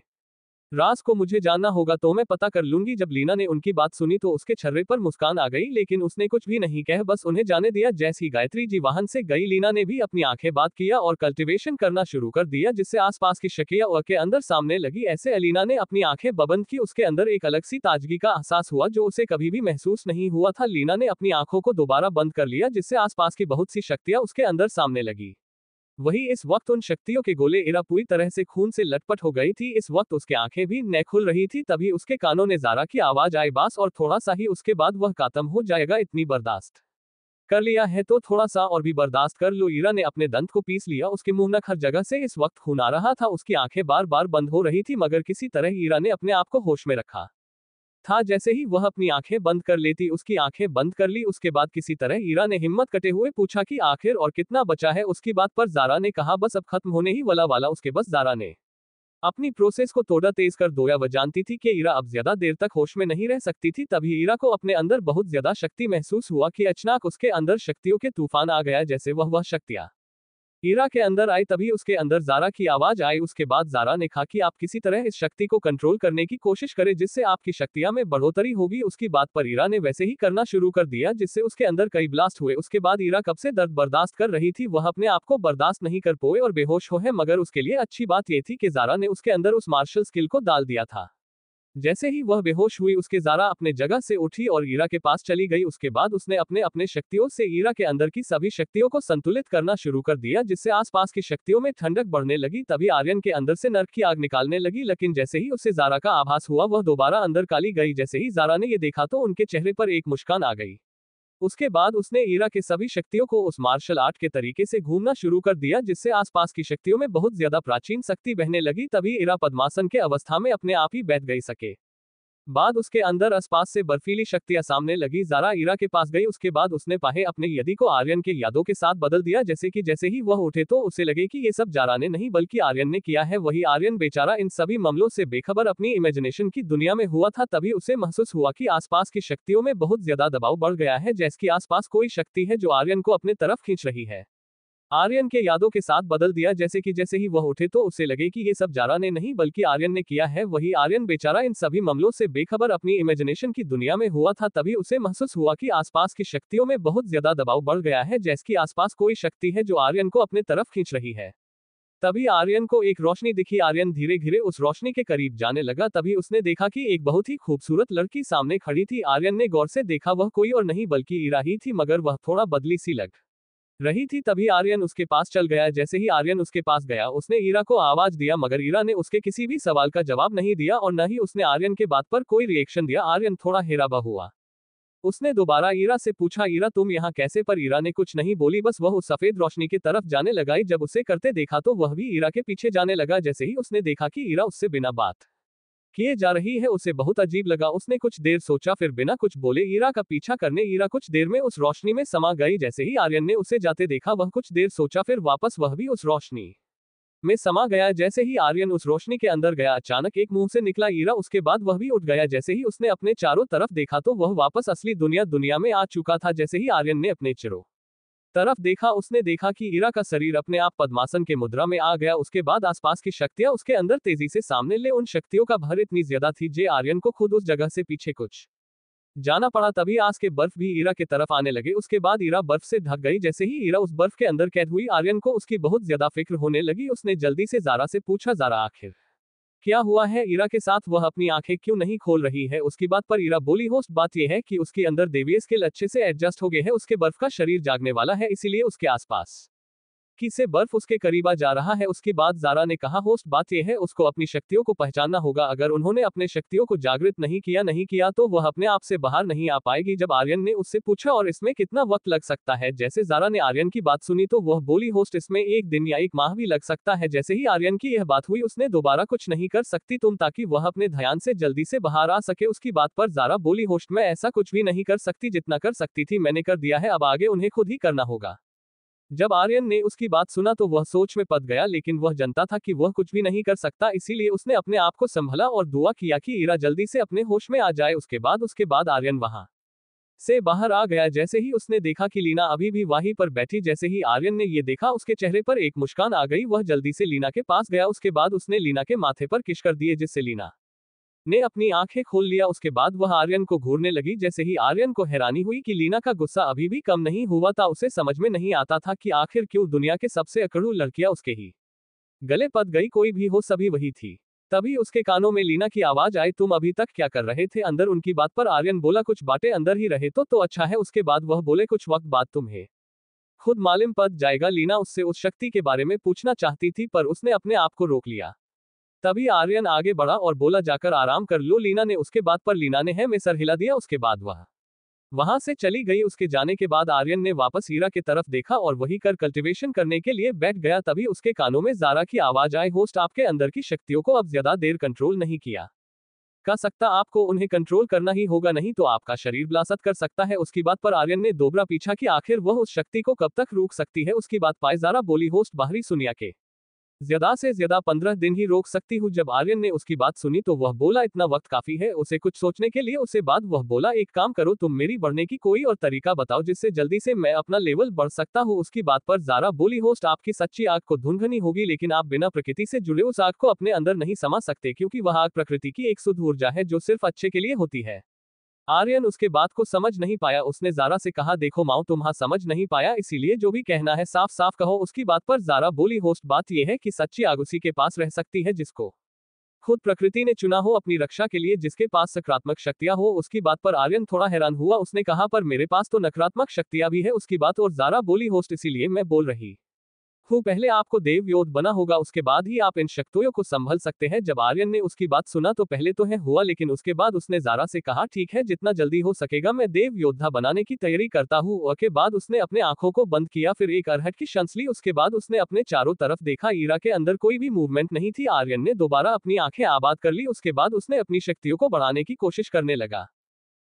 राज को, मुझे जानना होगा तो मैं पता कर लूंगी। जब लीना ने उनकी बात सुनी तो उसके चेहरे पर मुस्कान आ गई, लेकिन उसने कुछ भी नहीं कहा, बस उन्हें जाने दिया। जैसे ही गायत्री जी वाहन से गई, लीना ने भी अपनी आंखें बंद किया और कल्टीवेशन करना शुरू कर दिया, जिससे आसपास की शक्तियां के अंदर सामने लगी। ऐसे अलीना ने अपनी आंखें बंद की, उसके अंदर एक अलग सी ताजगी का एहसास हुआ जो उसे कभी भी महसूस नहीं हुआ था। लीना ने अपनी आंखों को दोबारा बंद कर लिया, जिससे आसपास की बहुत सी शक्तियां उसके अंदर सामने लगी। वही इस वक्त उन शक्तियों के गोले इरा पूरी तरह से खून से लटपट हो गई थी। इस वक्त उसके आंखें भी न खुल रही थी। तभी उसके कानों ने जारा की आवाज आई, बस और थोड़ा सा ही, उसके बाद वह खत्म हो जाएगा। इतनी बर्दाश्त कर लिया है तो थोड़ा सा और भी बर्दाश्त कर लो। ईरा ने अपने दंत को पीस लिया, उसके मुंह नक हर जगह से इस वक्त खून आ रहा था। उसकी आंखें बार बार बंद हो रही थी, मगर किसी तरह ईरा ने अपने आप को होश में रखा था। जैसे ही वह अपनी आंखें बंद कर लेती, उसकी आंखें बंद कर ली। उसके बाद किसी तरह ईरा ने हिम्मत कटे हुए पूछा कि आखिर और कितना बचा है? उसकी बात पर जारा ने कहा, बस अब खत्म होने ही वाला। उसके बस जारा ने अपनी प्रोसेस को थोड़ा तेज कर दोया। वह जानती थी कि ईरा अब ज्यादा देर तक होश में नहीं रह सकती थी। तभी ईरा को अपने अंदर बहुत ज्यादा शक्ति महसूस हुआ कि अचानक उसके अंदर शक्तियों के तूफान आ गया, जैसे वह शक्तियां ईरा के अंदर आई तभी उसके अंदर जारा की आवाज आई। उसके बाद जारा ने कहा कि आप किसी तरह इस शक्ति को कंट्रोल करने की कोशिश करें जिससे आपकी शक्तियां में बढ़ोतरी होगी। उसकी बात पर ईरा ने वैसे ही करना शुरू कर दिया जिससे उसके अंदर कई ब्लास्ट हुए। उसके बाद ईरा कब से दर्द बर्दाश्त कर रही थी, वह अपने आप को बर्दाश्त नहीं कर पाए और बेहोश हो है, मगर उसके लिए अच्छी बात यह थी कि जारा ने उसके अंदर उस मार्शल स्किल को डाल दिया था। जैसे ही वह बेहोश हुई उसके जारा अपने जगह से उठी और ईरा के पास चली गई। उसके बाद उसने अपने अपने शक्तियों से ईरा के अंदर की सभी शक्तियों को संतुलित करना शुरू कर दिया जिससे आसपास की शक्तियों में ठंडक बढ़ने लगी। तभी आर्यन के अंदर से नर्क की आग निकालने लगी, लेकिन जैसे ही उसे जारा का आभास हुआ वह दोबारा अंदर काली गई। जैसे ही जारा ने ये देखा तो उनके चेहरे पर एक मुस्कान आ गई। उसके बाद उसने ईरा के सभी शक्तियों को उस मार्शल आर्ट के तरीके से घूमना शुरू कर दिया जिससे आसपास की शक्तियों में बहुत ज्यादा प्राचीन शक्ति बहने लगी। तभी ईरा पद्मासन के अवस्था में अपने आप ही बैठ गई सके। बाद उसके अंदर आसपास से बर्फीली शक्तियां सामने लगी। जारा ईरा के पास गई। उसके बाद उसने पाहे अपने यदि को आर्यन के यादों के साथ बदल दिया, जैसे ही वह उठे तो उसे लगे कि ये सब जारा ने नहीं बल्कि आर्यन ने किया है। वही आर्यन बेचारा इन सभी मामलों से बेखबर अपनी इमेजिनेशन की दुनिया में हुआ था। तभी उसे महसूस हुआ कि आसपास की शक्तियों में बहुत ज्यादा दबाव बढ़ गया है, जैसे कि आसपास कोई शक्ति है जो आर्यन को अपने तरफ खींच रही है। आर्यन के यादों के साथ बदल दिया, जैसे ही वह उठे तो उसे लगे कि ये सब जारा ने नहीं बल्कि आर्यन ने किया है। वही आर्यन बेचारा इन सभी मामलों से बेखबर अपनी इमेजिनेशन की दुनिया में हुआ था। तभी उसे महसूस हुआ कि आसपास की शक्तियों में बहुत ज्यादा दबाव बढ़ गया है, जैसे कि आसपास कोई शक्ति है जो आर्यन को अपने तरफ खींच रही है। तभी आर्यन को एक रोशनी दिखी। आर्यन धीरे धीरे उस रोशनी के करीब जाने लगा। तभी उसने देखा कि एक बहुत ही खूबसूरत लड़की सामने खड़ी थी। आर्यन ने गौर से देखा, वह कोई और नहीं बल्कि ईरा ही थी, मगर वह थोड़ा बदली सी लग रही थी। तभी आर्यन उसके पास चल गया। जैसे ही आर्यन उसके पास गया उसने ईरा को आवाज दिया, मगर ईरा ने उसके किसी भी सवाल का जवाब नहीं दिया और न ही उसने आर्यन के बात पर कोई रिएक्शन दिया। आर्यन थोड़ा हैरान हुआ। उसने दोबारा ईरा से पूछा, ईरा तुम यहाँ कैसे? पर ईरा ने कुछ नहीं बोली, बस वह उस सफेद रोशनी की तरफ जाने लगाई। जब उसे करते देखा तो वह भी ईरा के पीछे जाने लगा। जैसे ही उसने देखा कि ईरा उससे बिना बात किए जा रही है उसे बहुत अजीब लगा। उसने कुछ देर सोचा, फिर बिना कुछ बोले ईरा का पीछा करने ईरा कुछ देर में उस रोशनी में समा गई। जैसे ही आर्यन ने उसे जाते देखा वह कुछ देर सोचा, फिर वापस वह भी उस रोशनी में समा गया। जैसे ही आर्यन उस रोशनी के अंदर गया अचानक एक मुंह से निकला ईरा। उसके बाद वह भी उठ गया। जैसे ही उसने अपने चारों तरफ देखा तो वह वापस असली दुनिया में आ चुका था। जैसे ही आर्यन ने अपने चारों तरफ देखा उसने देखा कि ईरा का शरीर अपने आप पद्मासन के मुद्रा में आ गया। उसके बाद आसपास की शक्तियां उसके अंदर तेजी से सामने ले उन शक्तियों का भर इतनी ज्यादा थी जे आर्यन को खुद उस जगह से पीछे कुछ जाना पड़ा। तभी आस के बर्फ भी ईरा के तरफ आने लगे। उसके बाद ईरा बर्फ से ढक गई। जैसे ही ईरा उस बर्फ के अंदर कैद हुई आर्यन को उसकी बहुत ज्यादा फिक्र होने लगी। उसने जल्दी से जारा से पूछा, जारा आखिर क्या हुआ है ईरा के साथ? वह अपनी आंखें क्यों नहीं खोल रही है? उसकी बात पर ईरा बोली, होस्ट बात यह है कि उसके अंदर देवीय स्किल अच्छे से एडजस्ट हो गए है। उसके बर्फ का शरीर जागने वाला है, इसीलिए उसके आसपास की से बर्फ उसके करीब आ जा रहा है। उसकी बात जारा ने कहा, होस्ट बात यह है उसको अपनी शक्तियों को पहचानना होगा। अगर उन्होंने अपने शक्तियों को जागृत नहीं किया तो वह अपने आप से बाहर नहीं आ पाएगी। जब आर्यन ने उससे पूछा, और इसमें कितना वक्त लग सकता है? जैसे जारा ने आर्यन की बात सुनी तो वह बोली, होस्ट इसमें 1 दिन या 1 माह भी लग सकता है। जैसे ही आर्यन की यह बात हुई उसने दोबारा कुछ नहीं कर सकती तुम, ताकि वह अपने ध्यान से जल्दी से बाहर आ सके। उसकी बात पर जारा बोली, होस्ट मैं ऐसा कुछ भी नहीं कर सकती, जितना कर सकती थी मैंने कर दिया है, अब आगे उन्हें खुद ही करना होगा। जब आर्यन ने उसकी बात सुना तो वह सोच में पड़ गया, लेकिन वह जानता था कि वह कुछ भी नहीं कर सकता, इसीलिए उसने अपने आप को संभला और दुआ किया कि ईरा जल्दी से अपने होश में आ जाए। उसके बाद आर्यन वहां से बाहर आ गया। जैसे ही उसने देखा कि लीना अभी भी वहीं पर बैठी, जैसे ही आर्यन ने ये देखा उसके चेहरे पर एक मुस्कान आ गई। वह जल्दी से लीना के पास गया। उसके बाद उसने लीना के माथे पर किस कर दिए, जिससे लीना ने अपनी आंखें खोल लिया। उसके बाद वह आर्यन को घूरने लगी। जैसे ही आर्यन को हैरानी हुई कि लीना का गुस्सा अभी भी कम नहीं हुआ था। उसे समझ में नहीं आता था कि आखिर क्यों दुनिया के सबसे अकड़ू लड़कियां उसके ही गले पड़ गई। कोई भी हो सभी वही थी। तभी उसके कानों में लीना की आवाज आई, तुम अभी तक क्या कर रहे थे अंदर? उनकी बात पर आर्यन बोला, कुछ बातें अंदर ही रहे तो अच्छा है। उसके बाद वह बोले, कुछ वक्त बाद तुम्हें खुद मालूम पड़ जाएगा। लीना उससे उस शक्ति के बारे में पूछना चाहती थी पर उसने अपने आप को रोक लिया। तभी आर्यन आगे बढ़ा और बोला, जाकर आराम कर लो। लीना ने उसके बात पर लीना ने में सर हिला दिया। उसके बाद वह वहां से चली गई। उसके जाने के बाद आर्यन ने वापस ईरा की तरफ देखा और वही कर कल्टीवेशन करने के लिए बैठ गया। तभी उसके कानों में जारा की आवाज आई, होस्ट आपके अंदर की शक्तियों को अब ज्यादा देर कंट्रोल नहीं किया कर सकता, आपको उन्हें कंट्रोल करना ही होगा, नहीं तो आपका शरीर ब्लास्ट कर सकता है। उसकी बात पर आर्यन ने दोबारा पीछा कि आखिर वह उस शक्ति को कब तक रोक सकती है। उसकी बात पाए जारा बोली, होस्ट बाहरी सुनिया के ज्यादा से ज्यादा 15 दिन ही रोक सकती हूँ। जब आर्यन ने उसकी बात सुनी तो वह बोला इतना वक्त काफी है उसे कुछ सोचने के लिए। उसके बाद वह बोला एक काम करो, तुम मेरी बढ़ने की कोई और तरीका बताओ जिससे जल्दी से मैं अपना लेवल बढ़ सकता हूँ। उसकी बात पर ज़ारा बोली होस्ट आपकी सच्ची आग को धुंधनी होगी लेकिन आप बिना प्रकृति से जुड़े उस आग को अपने अंदर नहीं समा सकते, क्योंकि वह आग प्रकृति की एक शुद्ध ऊर्जा है जो सिर्फ अच्छे के लिए होती है। आर्यन उसके बात को समझ नहीं पाया। उसने ज़ारा से कहा देखो माओ, तुम्हां समझ नहीं पाया, इसीलिए जो भी कहना है साफ साफ कहो। उसकी बात पर ज़ारा बोली होस्ट बात यह है कि सच्ची आग उसी के पास रह सकती है जिसको खुद प्रकृति ने चुना हो अपनी रक्षा के लिए, जिसके पास सकारात्मक शक्तियां हो। उसकी बात पर आर्यन थोड़ा हैरान हुआ। उसने कहा पर मेरे पास तो नकारात्मक शक्तियां भी है। उसकी बात और ज़ारा बोली होस्ट इसीलिए मैं बोल रही हूँ पहले आपको देव योद्ध बना होगा, उसके बाद ही आप इन शक्तियों को संभल सकते हैं। जब आर्यन ने उसकी बात सुना तो पहले तो है हुआ, लेकिन उसके बाद उसने ज़ारा से कहा ठीक है जितना जल्दी हो सकेगा मैं देव योद्धा बनाने की तैयारी करता हूँ। और के बाद उसने अपने आंखों को बंद किया, फिर एक अरहट की सांस ली। उसके बाद उसने अपने चारों तरफ देखा, ईरा के अंदर कोई भी मूवमेंट नहीं थी। आर्यन ने दोबारा अपनी आंखें आबाद कर ली। उसके बाद उसने अपनी शक्तियों को बढ़ाने की कोशिश करने लगा।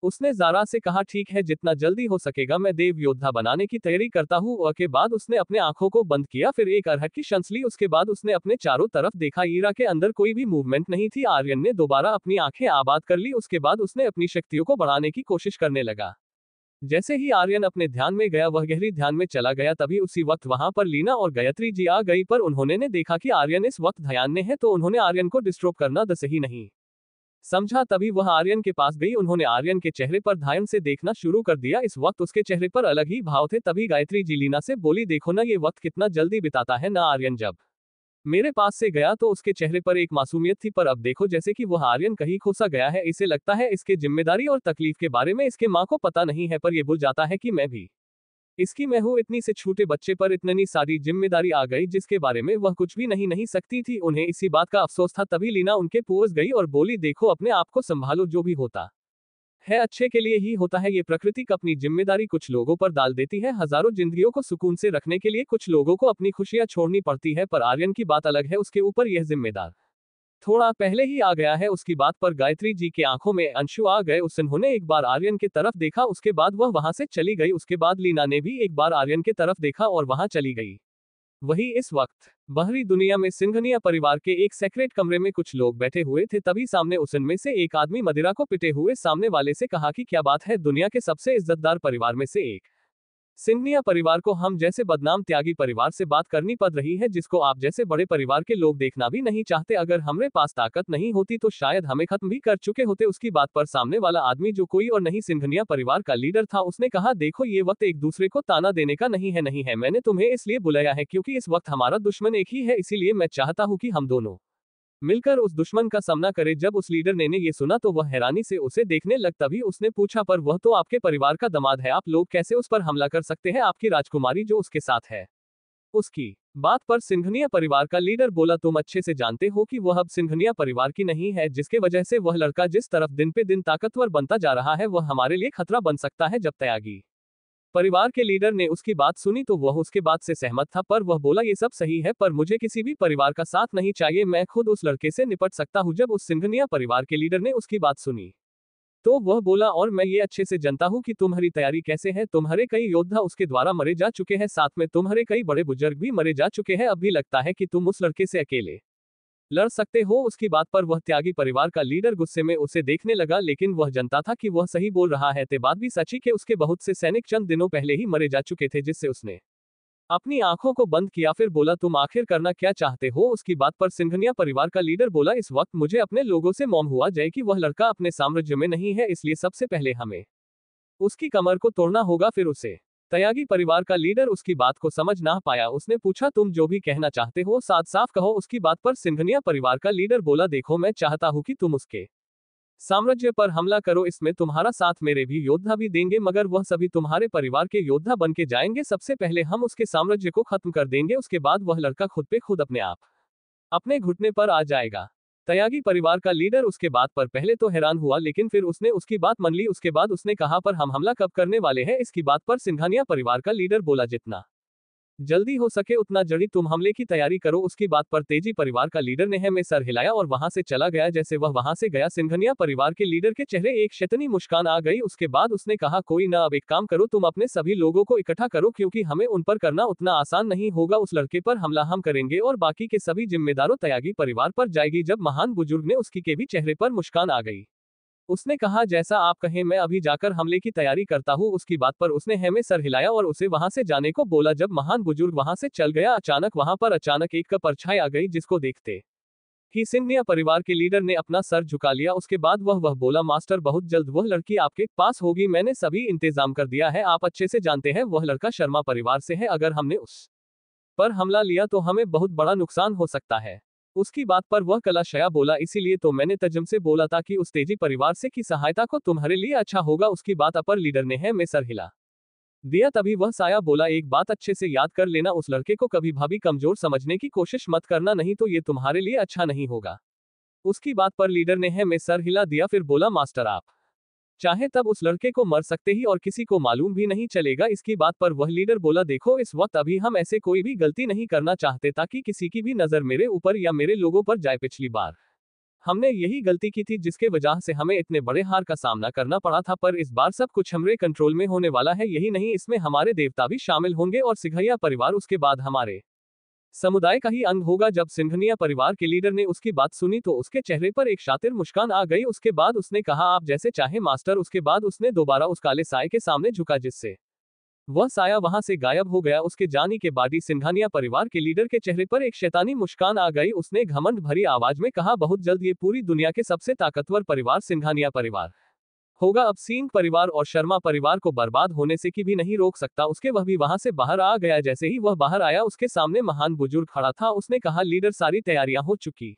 उसने ज़ारा से कहा ठीक है जितना जल्दी हो सकेगा मैं देव योद्धा बनाने की तैयारी करता हूँ। और के बाद उसने अपने आंखों को बंद किया, फिर एक अरहट की सांस ली। उसके बाद उसने अपने चारों तरफ देखा, ईरा के अंदर कोई भी मूवमेंट नहीं थी। आर्यन ने दोबारा अपनी आंखें आबाद कर ली। उसके बाद उसने अपनी शक्तियों को बढ़ाने की कोशिश करने लगा। जैसे ही आर्यन अपने ध्यान में गया वह गहरी ध्यान में चला गया। तभी उसी वक्त वहां पर लीना और गायत्री जी आ गई, पर उन्होंने ने देखा कि आर्यन इस वक्त ध्यान में है तो उन्होंने आर्यन को डिस्टर्ब करना सही नहीं समझा। तभी वह आर्यन के पास गई। उन्होंने आर्यन के चेहरे पर ध्यान से देखना शुरू कर दिया। इस वक्त उसके चेहरे पर अलग ही भाव थे। तभी गायत्री जी लीना से बोली देखो ना ये वक्त कितना जल्दी बिताता है ना। आर्यन जब मेरे पास से गया तो उसके चेहरे पर एक मासूमियत थी, पर अब देखो जैसे कि वह आर्यन कहीं खोसा गया है। इसे लगता है इसके जिम्मेदारी और तकलीफ के बारे में इसके माँ को पता नहीं है, पर यह भूल जाता है कि मैं भी इसकी मैं हूँ। इतनी से छोटे बच्चे पर इतनी सारी जिम्मेदारी आ गई जिसके बारे में वह कुछ भी नहीं सकती थी। उन्हें इसी बात का अफसोस था। तभी लीना उनके पास गई और बोली देखो अपने आप को संभालो, जो भी होता है अच्छे के लिए ही होता है। ये प्रकृति अपनी जिम्मेदारी कुछ लोगों पर डाल देती है। हजारों जिंदगियों को सुकून से रखने के लिए कुछ लोगों को अपनी खुशियां छोड़नी पड़ती है, पर आर्यन की बात अलग है। उसके ऊपर यह जिम्मेदार थोड़ा पहले ही आ गया है। उसकी बात पर गायत्री जी के आंखों में अंशु आ गए। उन्होंने एक बार आर्यन की तरफ देखा, उसके बाद वह वहां से चली गई। उसके बाद लीना ने भी एक बार आर्यन की तरफ देखा और वहां चली गई। वही इस वक्त बाहरी दुनिया में सिंघनिया परिवार के एक सेक्रेट कमरे में कुछ लोग बैठे हुए थे। तभी सामने उनमें से एक आदमी मदिरा को पिटे हुए सामने वाले से कहा कि क्या बात है, दुनिया के सबसे इज्जतदार परिवार में से एक सिंघनिया परिवार को हम जैसे बदनाम त्यागी परिवार से बात करनी पड़ रही है, जिसको आप जैसे बड़े परिवार के लोग देखना भी नहीं चाहते। अगर हमारे पास ताकत नहीं होती तो शायद हमें खत्म भी कर चुके होते। उसकी बात पर सामने वाला आदमी जो कोई और नहीं सिंघनिया परिवार का लीडर था, उसने कहा देखो ये वक्त एक दूसरे को ताना देने का नहीं है। मैंने तुम्हें इसलिए बुलाया है क्योंकि इस वक्त हमारा दुश्मन एक ही है, इसीलिए मैं चाहता हूँ कि हम दोनों मिलकर उस दुश्मन का सामना करे। जब उस लीडर ने ये सुना तो वह हैरानी से उसे देखने लग। तभी उसने पूछा पर वह तो आपके परिवार का दामाद है, आप लोग कैसे उस पर हमला कर सकते हैं, आपकी राजकुमारी जो उसके साथ है। उसकी बात पर सिंघनिया परिवार का लीडर बोला तुम अच्छे से जानते हो कि वह अब सिंघनिया परिवार की नहीं है, जिसके वजह से वह लड़का जिस तरफ दिन पे दिन ताकतवर बनता जा रहा है वह हमारे लिए खतरा बन सकता है। जब त्यागी परिवार के लीडर ने उसकी बात सुनी तो वह उसके बात से सहमत था, पर वह बोला ये सब सही है पर मुझे किसी भी परिवार का साथ नहीं चाहिए, मैं खुद उस लड़के से निपट सकता हूँ। जब उस सिंघनिया परिवार के लीडर ने उसकी बात सुनी तो वह बोला और मैं ये अच्छे से जानता हूँ कि तुम्हारी तैयारी कैसे है। तुम्हारे कई योद्धा उसके द्वारा मरे जा चुके हैं, साथ में तुम्हारे कई बड़े बुजुर्ग भी मरे जा चुके हैं। अब भी लगता है कि तुम उस लड़के से अकेले लड़ सकते हो। उसकी बात पर वह त्यागी परिवार का लीडर गुस्से में उसे देखने लगा, लेकिन वह जानता था कि वह सही बोल रहा है। ते बात भी सच्ची कि उसके बहुत से सैनिक चंद दिनों पहले ही मरे जा चुके थे, जिससे उसने अपनी आंखों को बंद किया। फिर बोला तुम आखिर करना क्या चाहते हो। उसकी बात पर सिंघनिया परिवार का लीडर बोला इस वक्त मुझे अपने लोगों से मौन हुआ जाए कि वह लड़का अपने साम्राज्य में नहीं है, इसलिए सबसे पहले हमें उसकी कमर को तोड़ना होगा, फिर उसे त्यागी परिवार का लीडर उसकी बात को समझ ना पाया। उसने पूछा तुम जो भी कहना चाहते हो साफ साफ कहो। उसकी बात पर सिंघनिया परिवार का लीडर बोला देखो मैं चाहता हूं कि तुम उसके साम्राज्य पर हमला करो, इसमें तुम्हारा साथ मेरे भी योद्धा भी देंगे, मगर वह सभी तुम्हारे परिवार के योद्धा बन के जाएंगे। सबसे पहले हम उसके साम्राज्य को खत्म कर देंगे, उसके बाद वह लड़का खुद पे खुद अपने आप अपने घुटने पर आ जाएगा। त्यागी परिवार का लीडर उसके बात पर पहले तो हैरान हुआ, लेकिन फिर उसने उसकी बात मान ली। उसके बाद उसने कहा पर हम हमला कब करने वाले हैं। इसकी बात पर सिंघानिया परिवार का लीडर बोला जितना जल्दी हो सके उतना जल्दी तुम हमले की तैयारी करो। उसकी बात पर तेजी परिवार का लीडर ने में सर हिलाया और वहां से चला गया। जैसे वह वहां से गया, सिंघनिया परिवार के लीडर के चेहरे एक शैतानी मुस्कान आ गई। उसके बाद उसने कहा, कोई ना, अब एक काम करो, तुम अपने सभी लोगों को इकट्ठा करो, क्योंकि हमें उन पर करना उतना आसान नहीं होगा। उस लड़के पर हमला हम करेंगे और बाकी के सभी जिम्मेदारों त्यागी परिवार पर जाएगी। जब महान बुजुर्ग ने उसकी के भी चेहरे पर मुस्कान आ गई, उसने कहा, जैसा आप कहें, मैं अभी जाकर हमले की तैयारी करता हूँ। उसकी बात पर उसने हेमे सर हिलाया और उसे वहां से जाने को बोला। जब महान बुजुर्ग वहां से चल गया, अचानक वहां पर अचानक एक का परछाई आ गई, जिसको देखते ही सिंघनिया परिवार के लीडर ने अपना सर झुका लिया। उसके बाद वह बोला, मास्टर, बहुत जल्द वह लड़की आपके पास होगी। मैंने सभी इंतजाम कर दिया है। आप अच्छे से जानते हैं वह लड़का शर्मा परिवार से है। अगर हमने उस पर हमला लिया तो हमें बहुत बड़ा नुकसान हो सकता है। उसकी बात पर वह कलाशया बोला, इसीलिए तो मैंने तजम से बोला था कि उस तेजी परिवार से की सहायता को तुम्हारे लिए अच्छा होगा। उसकी बात अपर लीडर ने है में सर हिला दिया। तभी वह साया बोला, एक बात अच्छे से याद कर लेना, उस लड़के को कभी भाभी कमजोर समझने की कोशिश मत करना, नहीं तो ये तुम्हारे लिए अच्छा नहीं होगा। उसकी बात पर लीडर ने है में सर हिला दिया, फिर बोला, मास्टर, आप चाहे तब उस लड़के को मर सकते ही और किसी को मालूम भी नहीं चलेगा। इसकी बात पर वह लीडर बोला, देखो, इस वक्त अभी हम ऐसे कोई भी गलती नहीं करना चाहते ताकि किसी की भी नजर मेरे ऊपर या मेरे लोगों पर जाए। पिछली बार हमने यही गलती की थी जिसके वजह से हमें इतने बड़े हार का सामना करना पड़ा था, पर इस बार सब कुछ हमारे कंट्रोल में होने वाला है। यही नहीं, इसमें हमारे देवता भी शामिल होंगे और सिंघनिया परिवार उसके बाद हमारे समुदाय का ही अंग होगा। जब सिंघनिया परिवार के लीडर ने उसकी बात सुनी तो उसके चेहरे पर एक शातिर मुस्कान आ गई। उसके बाद उसने कहा, आप जैसे चाहे मास्टर। उसके बाद उसने दोबारा उस काले साये के सामने झुका, जिससे वह साया वहां से गायब हो गया। उसके जाने के बाद ही सिंघानिया परिवार के लीडर के चेहरे पर एक शैतानी मुस्कान आ गई। उसने घमंड भरी आवाज में कहा, बहुत जल्द ये पूरी दुनिया के सबसे ताकतवर परिवार सिंघानिया परिवार होगा। अब सिंह परिवार और शर्मा परिवार को बर्बाद होने से की भी नहीं रोक सकता। उसके वह भी वहां से बाहर आ गया। जैसे ही वह बाहर आया, उसके सामने महान बुजुर्ग खड़ा था। उसने कहा, लीडर, सारी तैयारियां हो चुकी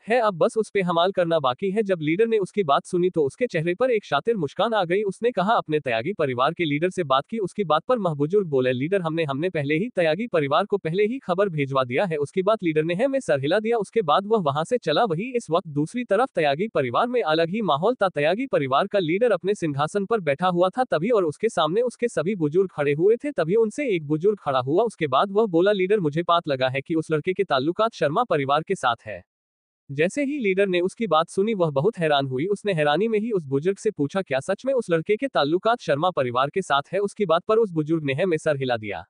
है, अब बस उस पे हमला करना बाकी है। जब लीडर ने उसकी बात सुनी तो उसके चेहरे पर एक शातिर मुस्कान आ गई। उसने कहा, अपने त्यागी परिवार के लीडर से बात की। उसकी बात पर महबुजुर्ग बोले, लीडर, हमने पहले ही त्यागी परिवार को पहले ही खबर भेजवा दिया है। उसकी बात लीडर ने है में सर हिला दिया। उसके बाद वह वहां से चला। वही इस वक्त दूसरी तरफ त्यागी परिवार में अलग ही माहौल था। त्यागी परिवार का लीडर अपने सिंहासन पर बैठा हुआ था तभी, और उसके सामने उसके सभी बुजुर्ग खड़े हुए थे। तभी उनसे एक बुजुर्ग खड़ा हुआ। उसके बाद वह बोला, लीडर, मुझे पता लगा है कि उस लड़के के ताल्लुकात शर्मा परिवार के साथ है। जैसे ही लीडर ने उसकी बात सुनी, वह बहुत हैरान हुई। उसने हैरानी में ही उस बुजुर्ग से पूछा, क्या सच में उस लड़के के ताल्लुकात शर्मा परिवार के साथ है? उसकी बात पर उस बुजुर्ग ने है में सर हिला दिया।